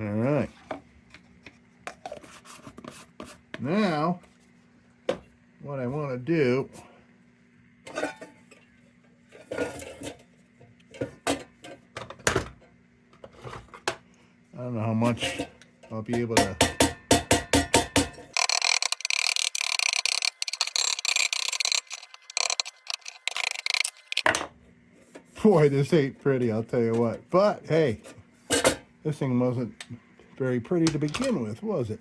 All right. Now, what I want to do I don't know how much I'll be able to boy, this ain't pretty, I'll tell you what. But hey, this thing wasn't very pretty to begin with, was it?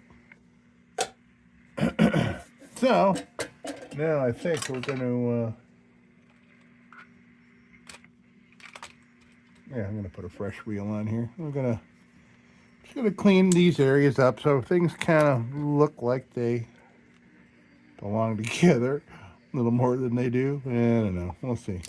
So, now I think we're going to, I'm going to put a fresh wheel on here. We're just going to clean these areas up so things kind of look like they belong together a little more than they do. I don't know. We'll see.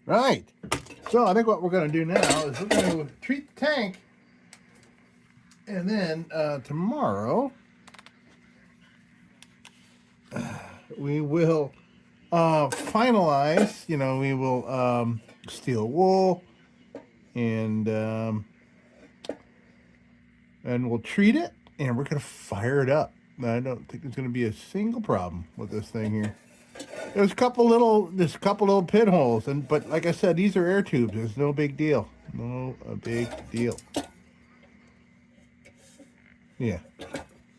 Right. So I think what we're going to do now is we're going to treat the tank, and then tomorrow we will finalize. We will steel wool, and we'll treat it, and we're going to fire it up. I don't think there's going to be a single problem with this thing here. There's a couple little pinholes, but like I said, these are air tubes. It's no big deal. No a big deal. Yeah.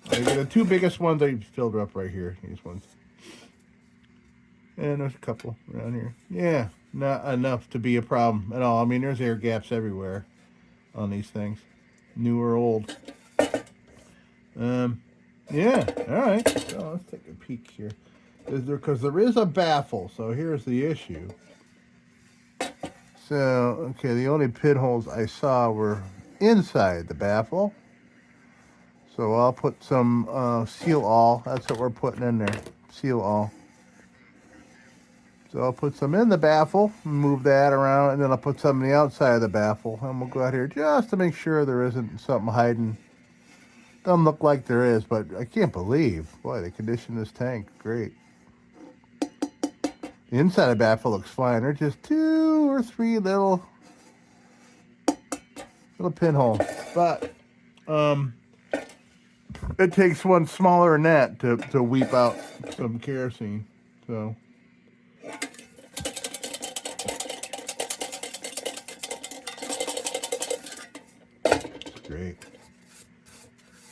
The two biggest ones I filled up right here. These ones. And there's a couple around here. Yeah, not enough to be a problem at all. I mean, there's air gaps everywhere on these things, new or old. Yeah. All right. So let's take a peek here. Because there is a baffle, so here's the issue. So, okay, the only pinholes I saw were inside the baffle. So I'll put some seal all. That's what we're putting in there, seal all. So I'll put some in the baffle, move that around, and then I'll put some on the outside of the baffle. And we'll go out here just to make sure there isn't something hiding. Doesn't look like there is, but I can't believe, boy, they conditioned this tank. Great. The inside of the baffle looks fine. There's just 2 or 3 little pinholes. But it takes one smaller than that to weep out some kerosene. So it's great.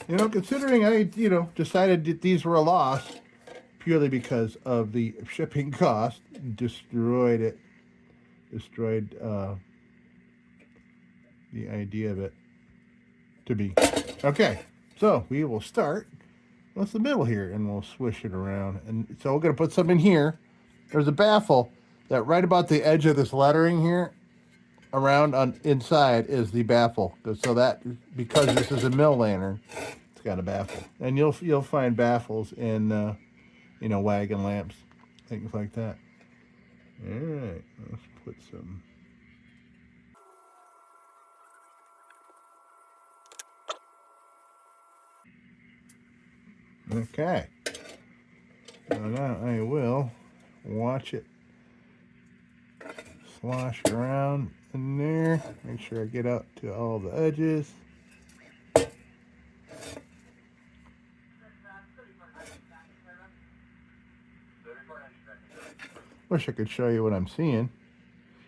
You know, considering I, decided that these were a loss purely because of the shipping cost, destroyed the idea of it to be. Okay, so we will start with the middle here, and we'll swish it around. And so we're going to put some in here. There's a baffle that right about the edge of this lettering here, around on inside is the baffle. So that, because this is a mill lantern, it's got a baffle. And you'll find baffles in wagon lamps, things like that. All right, let's put some. Okay. So now I will watch it slosh around in there. Make sure I get out to all the edges. Wish I could show you what I'm seeing.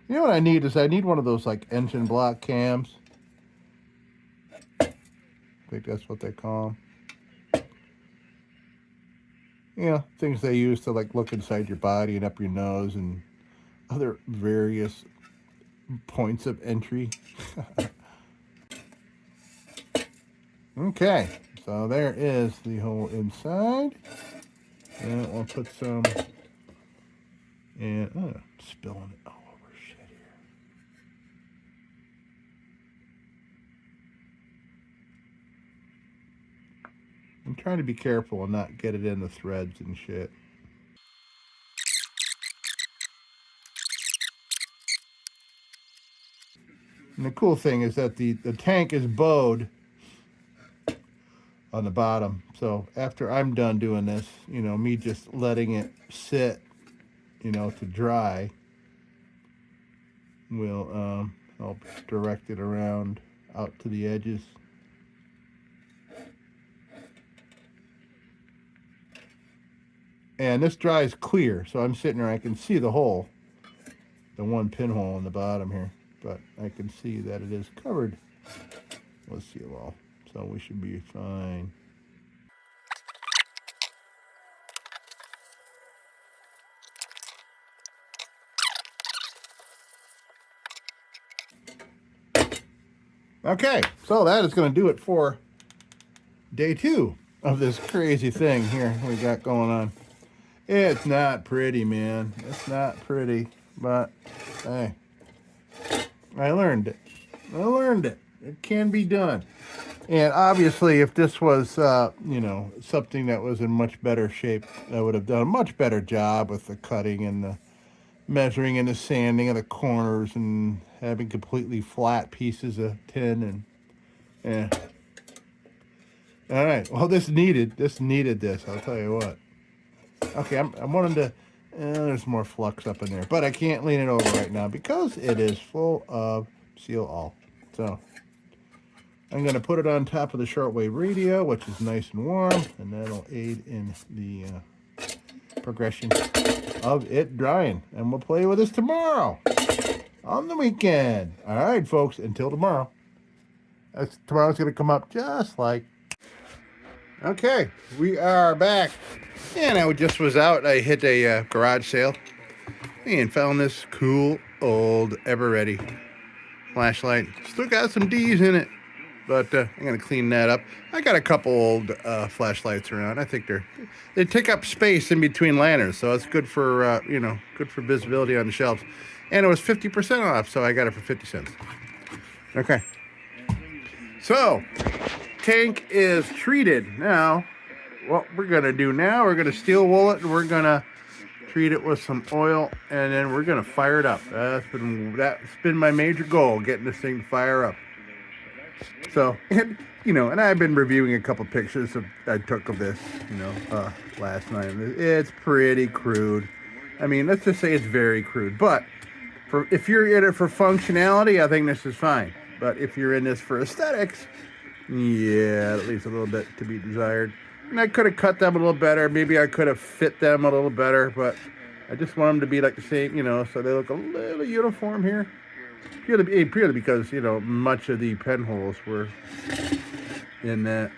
You know what I need is I need one of those like engine block cams. I think that's what they call them. Things they use to like look inside your body and up your nose and other various points of entry. Okay, so there is the whole inside. And I'll put some, and spilling it all over shit here. I'm trying to be careful and not get it in the threads and shit. And the cool thing is that the tank is bowed on the bottom. So after I'm done doing this, me just letting it sit, to dry, will help direct it around out to the edges. And this dries clear, so I'm sitting there, I can see the hole, the one pinhole on the bottom here, but I can see that it is covered with seal all, so we should be fine. Okay, so that is going to do it for day 2 of this crazy thing here we got going on. It's not pretty, man. It's not pretty, but hey, I learned it. It can be done. And obviously, if this was, something that was in much better shape, I would have done a much better job with the cutting and the measuring and the sanding of the corners and having completely flat pieces of tin and all right. Well, this needed this. I'll tell you what. Okay, I'm wanting to. There's more flux up in there, but I can't lean it over right now because it is full of seal all. So I'm going to put it on top of the shortwave radio, which is nice and warm, and that'll aid in the progression of it drying. And we'll play with this tomorrow on the weekend. All right, folks, until tomorrow. Tomorrow's going to come up just like. Okay, we are back. And I just was out. I hit a garage sale and found this cool old Ever-Ready flashlight. Still got some D's in it, but I'm going to clean that up. I got a couple old flashlights around. I think they take up space in between lanterns, so it's good for good for visibility on the shelves. And it was 50% off, so I got it for 50 cents. Okay. So, tank is treated. Now, what we're going to do now, we're going to steel wool it, and we're going to treat it with some oil, and then we're gonna fire it up. That's been my major goal, getting this thing to fire up. So, and and I've been reviewing a couple pictures I took of this, last night. It's pretty crude. I mean, let's just say it's very crude. But if you're in it for functionality, I think this is fine. But if you're in this for aesthetics, yeah, it leaves a little bit to be desired. And I could have cut them a little better. Maybe I could have fit them a little better. But I just want them to be like the same, so they look a little uniform here. Purely because, much of the penholes were in that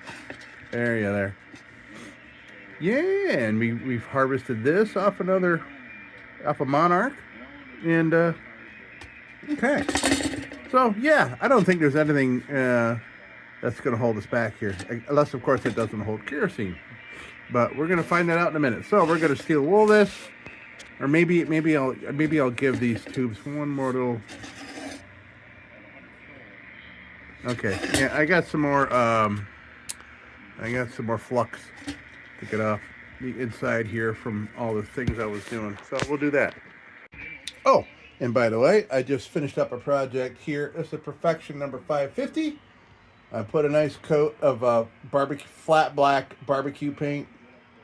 area there. Yeah, and we've harvested this off a Monarch. And, okay. So, yeah, I don't think there's anything that's going to hold us back here. Unless, of course, it doesn't hold kerosene. But we're going to find that out in a minute. So, we're going to steel wool this. Or maybe I'll give these tubes one more little... Okay, yeah, I got some more flux to get off the inside here from all the things I was doing. So we'll do that. Oh, and by the way, I just finished up a project here. This is Perfection number 550. I put a nice coat of flat black barbecue paint,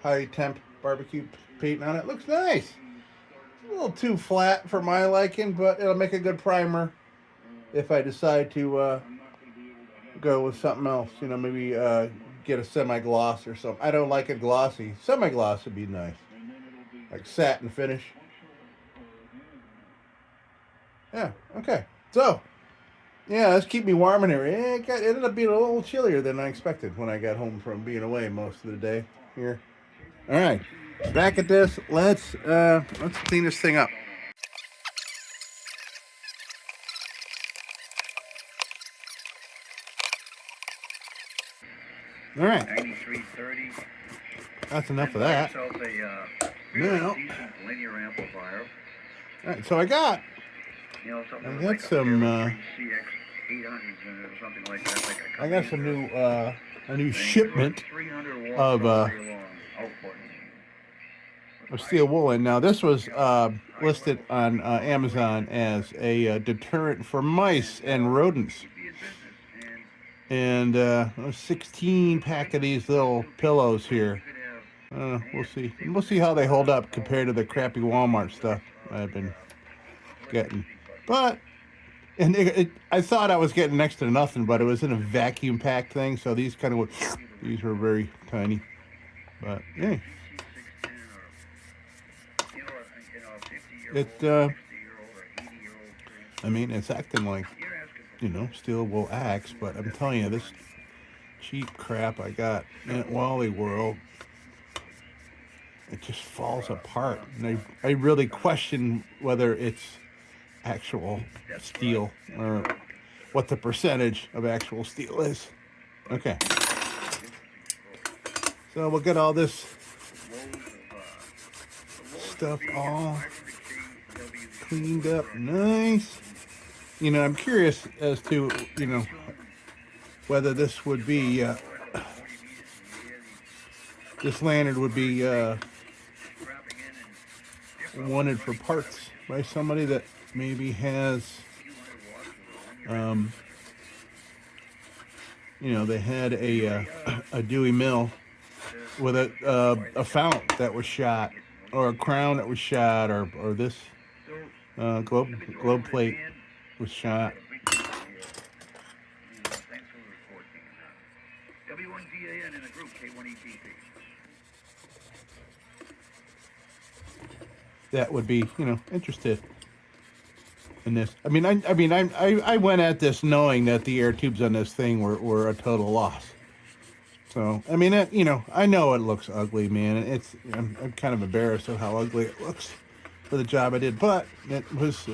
high temp barbecue paint on it. Looks nice. A little too flat for my liking, but it'll make a good primer if I decide to go with something else, maybe get a semi-gloss or something. I don't like it glossy. Semi-gloss would be nice, like satin finish. Yeah, okay. So, yeah, let's keep me warm in here. It ended up being a little chillier than I expected when I got home from being away most of the day here. All right, back at this. Let's clean this thing up. All right. 9330. That's enough of that. Now. Decent linear amplifier. All right, so I got some. I got some new a new shipment of steel wool, and now this was listed on Amazon as a deterrent for mice and rodents. And 16 pack of these little pillows here. We'll see. We'll see how they hold up compared to the crappy Walmart stuff I've been getting. But, I thought I was getting next to nothing, but it was in a vacuum packed thing, so these were very tiny. But, yeah. It's acting like, steel wool axe, but I'm telling you, this cheap crap I got at Wally World, it just falls apart. And I really question whether it's actual steel or what the percentage of actual steel is. Okay. So we'll get all this stuff all cleaned up nice. I'm curious as to, whether this would be, this lantern would be wanted for parts by somebody that maybe has, they had a Dewey mill with a fount that was shot, or a crown that was shot, or this globe plate was shot. W1GAN in the group K1ETP. That would be, interested in this. I went at this knowing that the air tubes on this thing were a total loss. So, I know it looks ugly, man. I'm kind of embarrassed of how ugly it looks for the job I did, but it was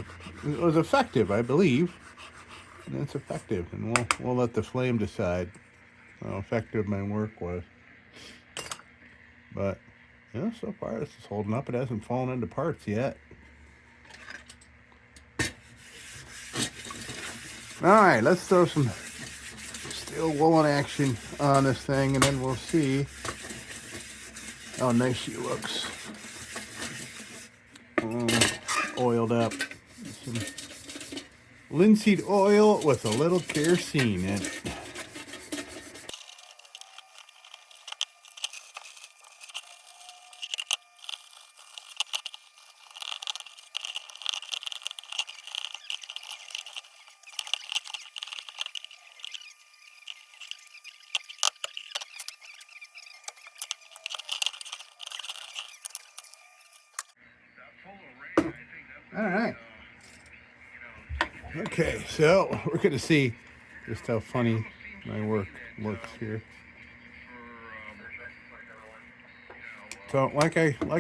effective, I believe. And it's effective, and we'll let the flame decide how effective my work was. But so far this is holding up. It hasn't fallen into parts yet. All right, let's throw some steel woolen action on this thing, and then we'll see how nice she looks. oiled up. Some linseed oil with a little kerosene in it. All right. Okay, so we're going to see just how funny my work looks here. So, like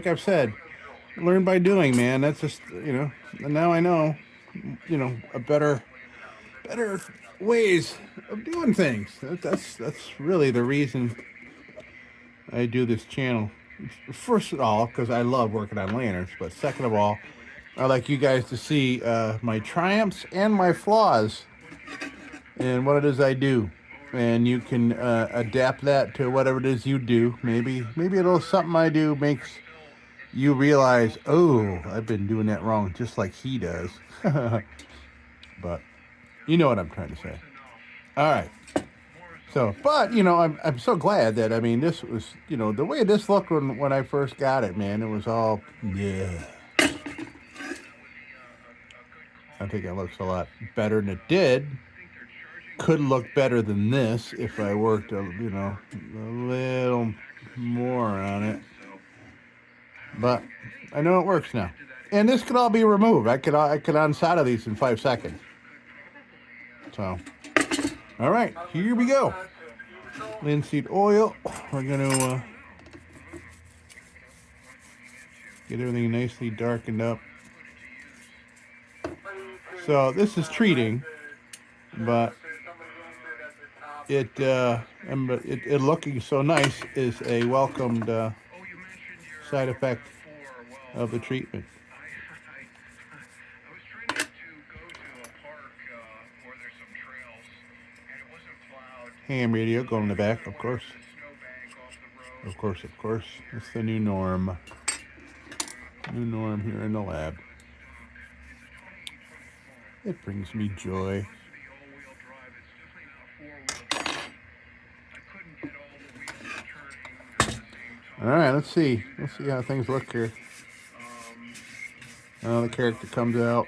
I've said, learn by doing, man. That's just, and now I know, a better ways of doing things. That's really the reason I do this channel. First of all, because I love working on lanterns, but second of all, I like you guys to see my triumphs and my flaws and what it is I do. And you can adapt that to whatever it is you do. Maybe a little something I do makes you realize, oh, I've been doing that wrong, just like he does. But you know what I'm trying to say. All right. So, but I'm so glad that this was the way this looked when I first got it, man. It was all yeah. I think it looks a lot better than it did. Could look better than this if I worked a little more on it. But I know it works now. And this could all be removed. I could unsolder these in 5 seconds. So, all right, here we go. Linseed oil. We're gonna get everything nicely darkened up. So this is treating, but it looking so nice is a welcomed side effect of the treatment. Ham radio going in the back, of course. Of course. It's the new norm. New norm here in the lab. It brings me joy. All right, let's see how things look here. The character comes out.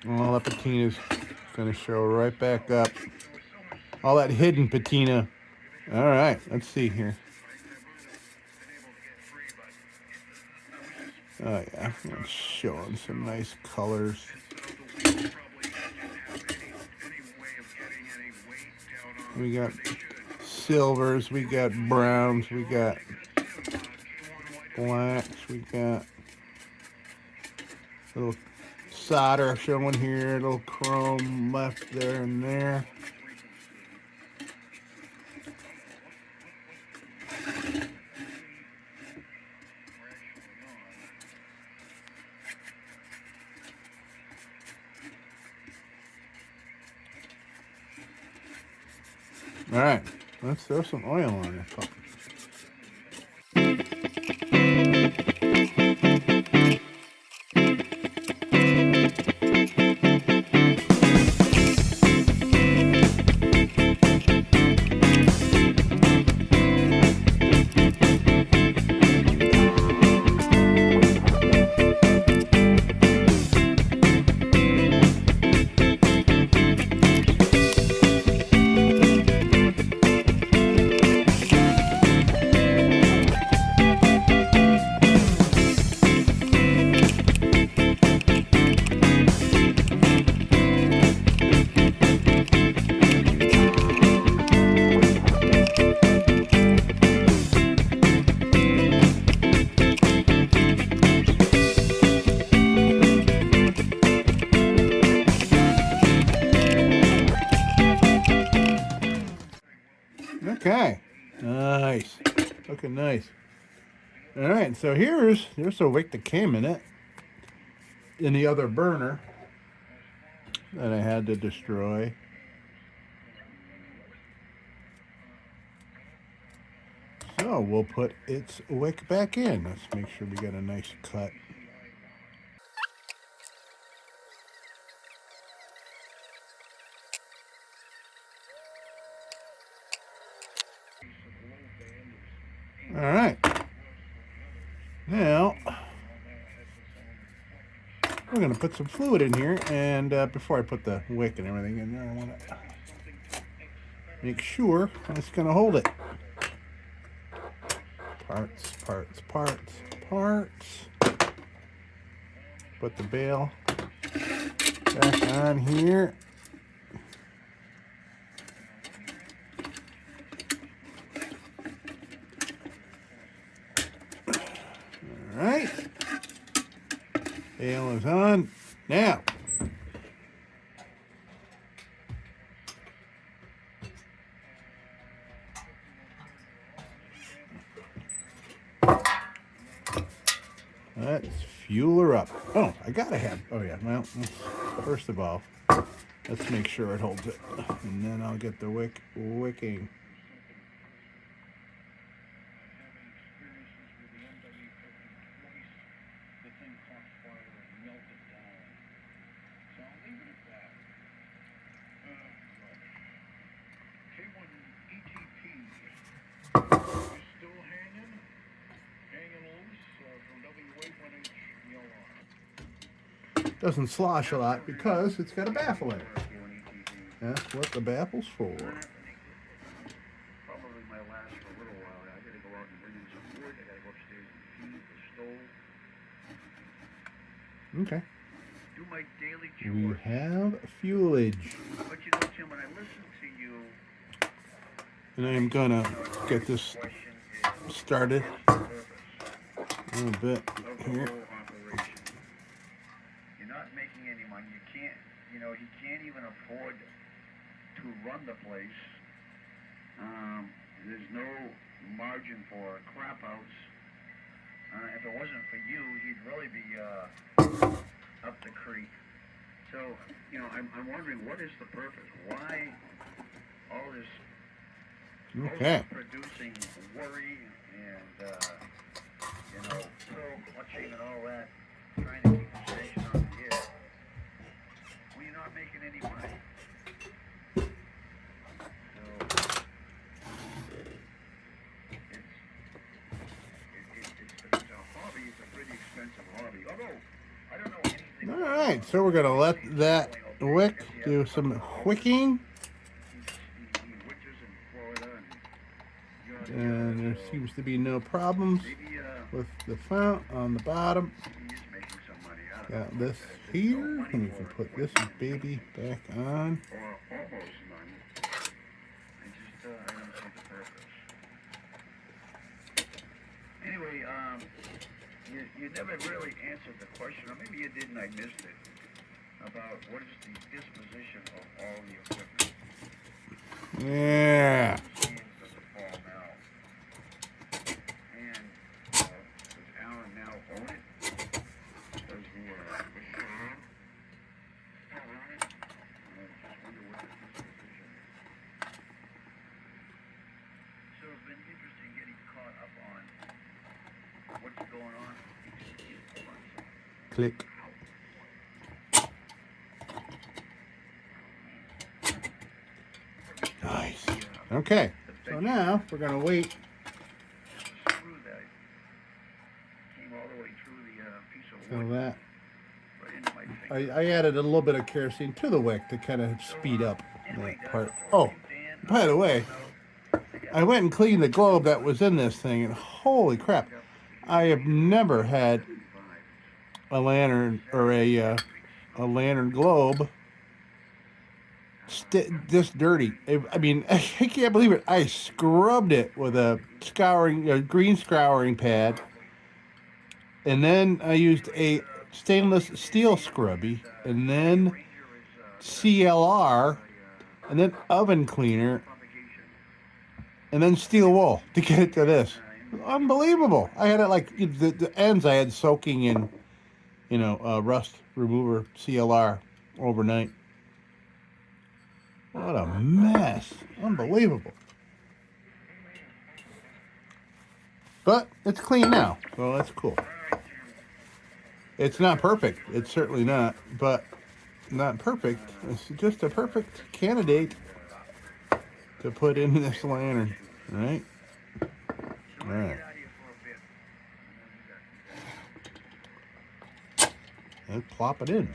All that patina's gonna show right back up. All that hidden patina. All right, let's see here. Oh yeah, it's showing some nice colors. We got silvers, we got browns, we got blacks, we got a little solder showing here, a little chrome left there and there. All right, let's throw some oil on it. Okay, nice, looking nice. All right, so here's a wick that came in it, in the other burner that I had to destroy. So we'll put its wick back in. Let's make sure we get a nice cut. All right. Now we're going to put some fluid in here, and before I put the wick and everything in there, I want to make sure it's going to hold it. Parts, parts, parts, parts. Put the bail back on here. All right. Bail is on. Now, let's fuel her up. Oh, I gotta have. Oh yeah. Well, first of all, let's make sure it holds it, and then I'll get the wicking. Doesn't slosh a lot because it's got a baffle in it. That's what the baffle's for. Probably my last for a little while. I gotta go out and bring in some wood. I gotta go upstairs and feed the stove. Okay. Do my daily We chores. have fuelage. But you know, Tim, when I listen to you, And I'm gonna get this question is started purpose a little bit of the here. whole operation. You're not making any money. You can't, he can't even afford to run the place. There's no margin for crap outs. If it wasn't for you, he'd really be up the creek. So, I'm wondering, what is the purpose? Why all this Okay. producing worry and, so watching and all that, trying to keep the station on the air, when you're not making any money. So, it's a hobby. It's a pretty expensive hobby. Although, I don't know anything. All right. So we're gonna let that wick do some wicking, He witches in Florida and there seems to be no problems maybe with the fount on the bottom. he is making some money. I don't know. Got this here, and we can put this baby back on. Or almost none. I don't see the purpose. Anyway, you never really answered the question, or maybe you did and I missed it, about what is the disposition of all the equipment. Yeah. Hands does it fall now? And does Alan now own it? Does the machine still own it? I just wonder what the disposition is. So it's been interesting getting caught up on what's going on. Hold on a second. Click. Nice. Okay. So now we're gonna wait. Screw that came all the way through the piece of So wood that right into my finger. I added a little bit of kerosene to the wick to kind of speed up that part. Oh, by the way, I went and cleaned the globe that was in this thing, and holy crap, I have never had a lantern or a lantern globe this dirty. I mean, I can't believe it. I scrubbed it with a green scouring pad, and then I used a stainless steel scrubby, and then CLR, and then oven cleaner, and then steel wool to get it to this. Unbelievable. I had it like the ends I had soaking in, rust remover CLR overnight. What a mess. Unbelievable. But it's clean now, so that's cool. It's not perfect. It's certainly not, but not perfect. It's just a perfect candidate to put in this lantern. All right. All right. And plop it in.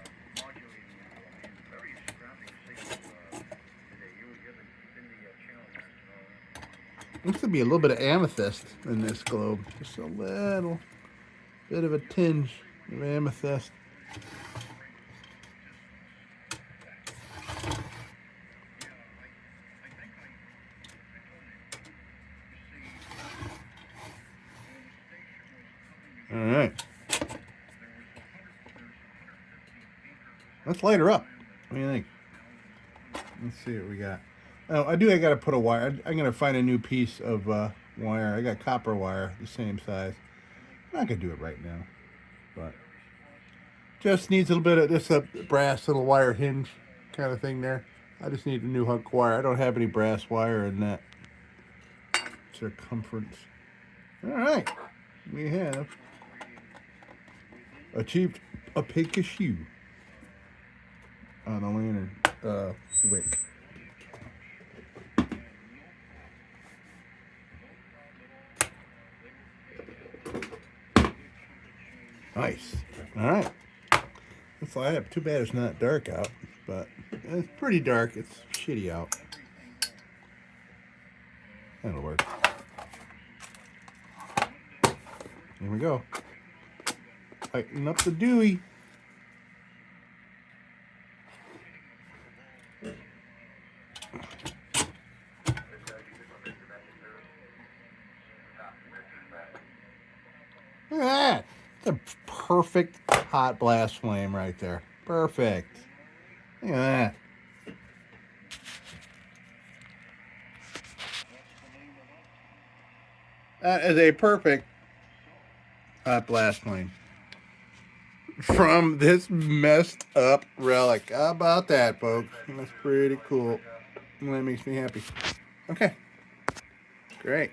Looks to be a little bit of amethyst in this globe. Just a little bit of a tinge of amethyst. All right. Let's light her up. What do you think? Let's see what we got. Oh, I got to put a wire. I'm going to find a new piece of wire. I got copper wire, the same size. I'm not going to do it right now, but just needs a little bit of this brass little wire hinge kind of thing there. I just need a new hunk wire. I don't have any brass wire in that circumference. All right. We have achieved a pinkish hue on a lantern wick. Nice. All right. That's all I have. Too bad it's not dark out, but it's pretty dark. It's shitty out. That'll work. Here we go. Lighten up the Dewey. Look at that. It's a perfect hot blast flame right there. Perfect. Look at that. That is a perfect hot blast flame from this messed up relic. How about that, folks? That's pretty cool. That makes me happy. Okay. Great.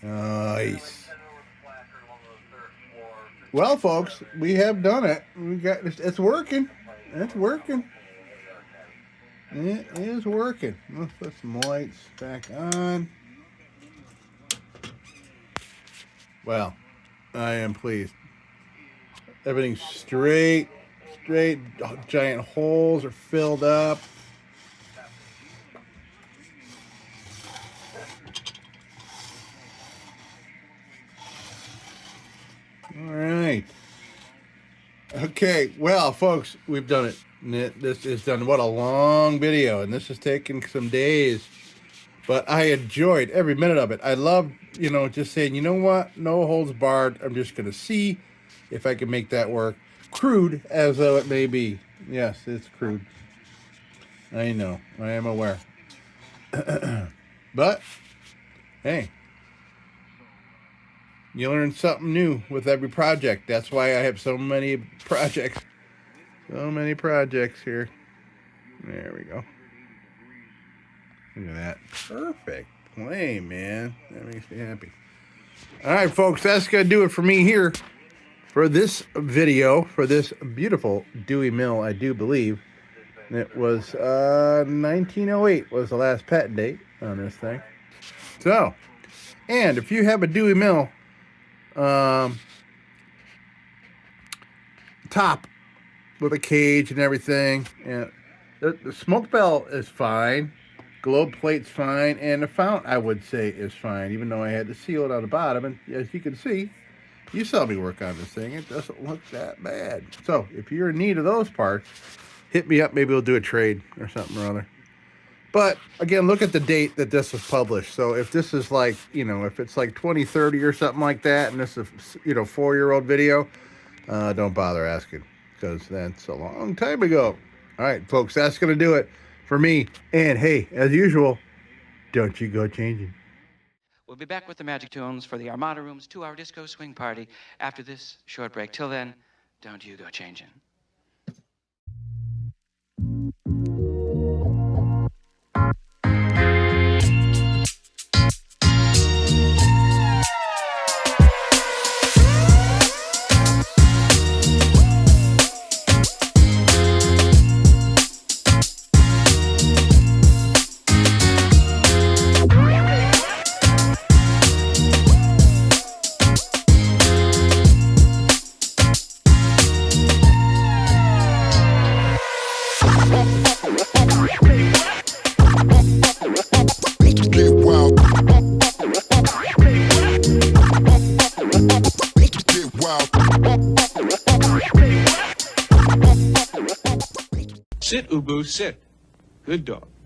Nice. Well, folks, we have done it. It's working. It's working. It is working. Let's put some lights back on. Well, I am pleased. Everything's straight. Giant holes are filled up. All right. Okay, well, folks, we've done it. This is done. What a long video, and this has taken some days, but I enjoyed every minute of it. I love, just saying, you know what? No holds barred. I'm just going to see if I can make that work. Crude as though it may be. Yes, it's crude. I know. I am aware. But, hey. You learn something new with every project. That's why I have so many projects. So many projects here. There we go. Look at that. Perfect flame, man. That makes me happy. All right, folks. That's going to do it for me here for this video, for this beautiful Dewey mill, I do believe. It was 1908 was the last patent date on this thing. So, and if you have a Dewey mill, top with a cage and everything, and the smoke bell is fine, globe plate's fine, and the fount I would say is fine, even though I had to seal it on the bottom. And as you can see, you saw me work on this thing, it doesn't look that bad. So if you're in need of those parts, hit me up. Maybe we'll do a trade or something or other. But again, look at the date that this was published. So if this is like, if it's like 2030 or something like that, and this is, 4-year-old video, don't bother asking, because that's a long time ago. All right, folks, that's going to do it for me. And hey, as usual, don't you go changing. We'll be back with the Magic Tunes for the Armada Room's 2-hour disco swing party after this short break. Till then, don't you go changing. Sit, Ubu, sit. Good dog.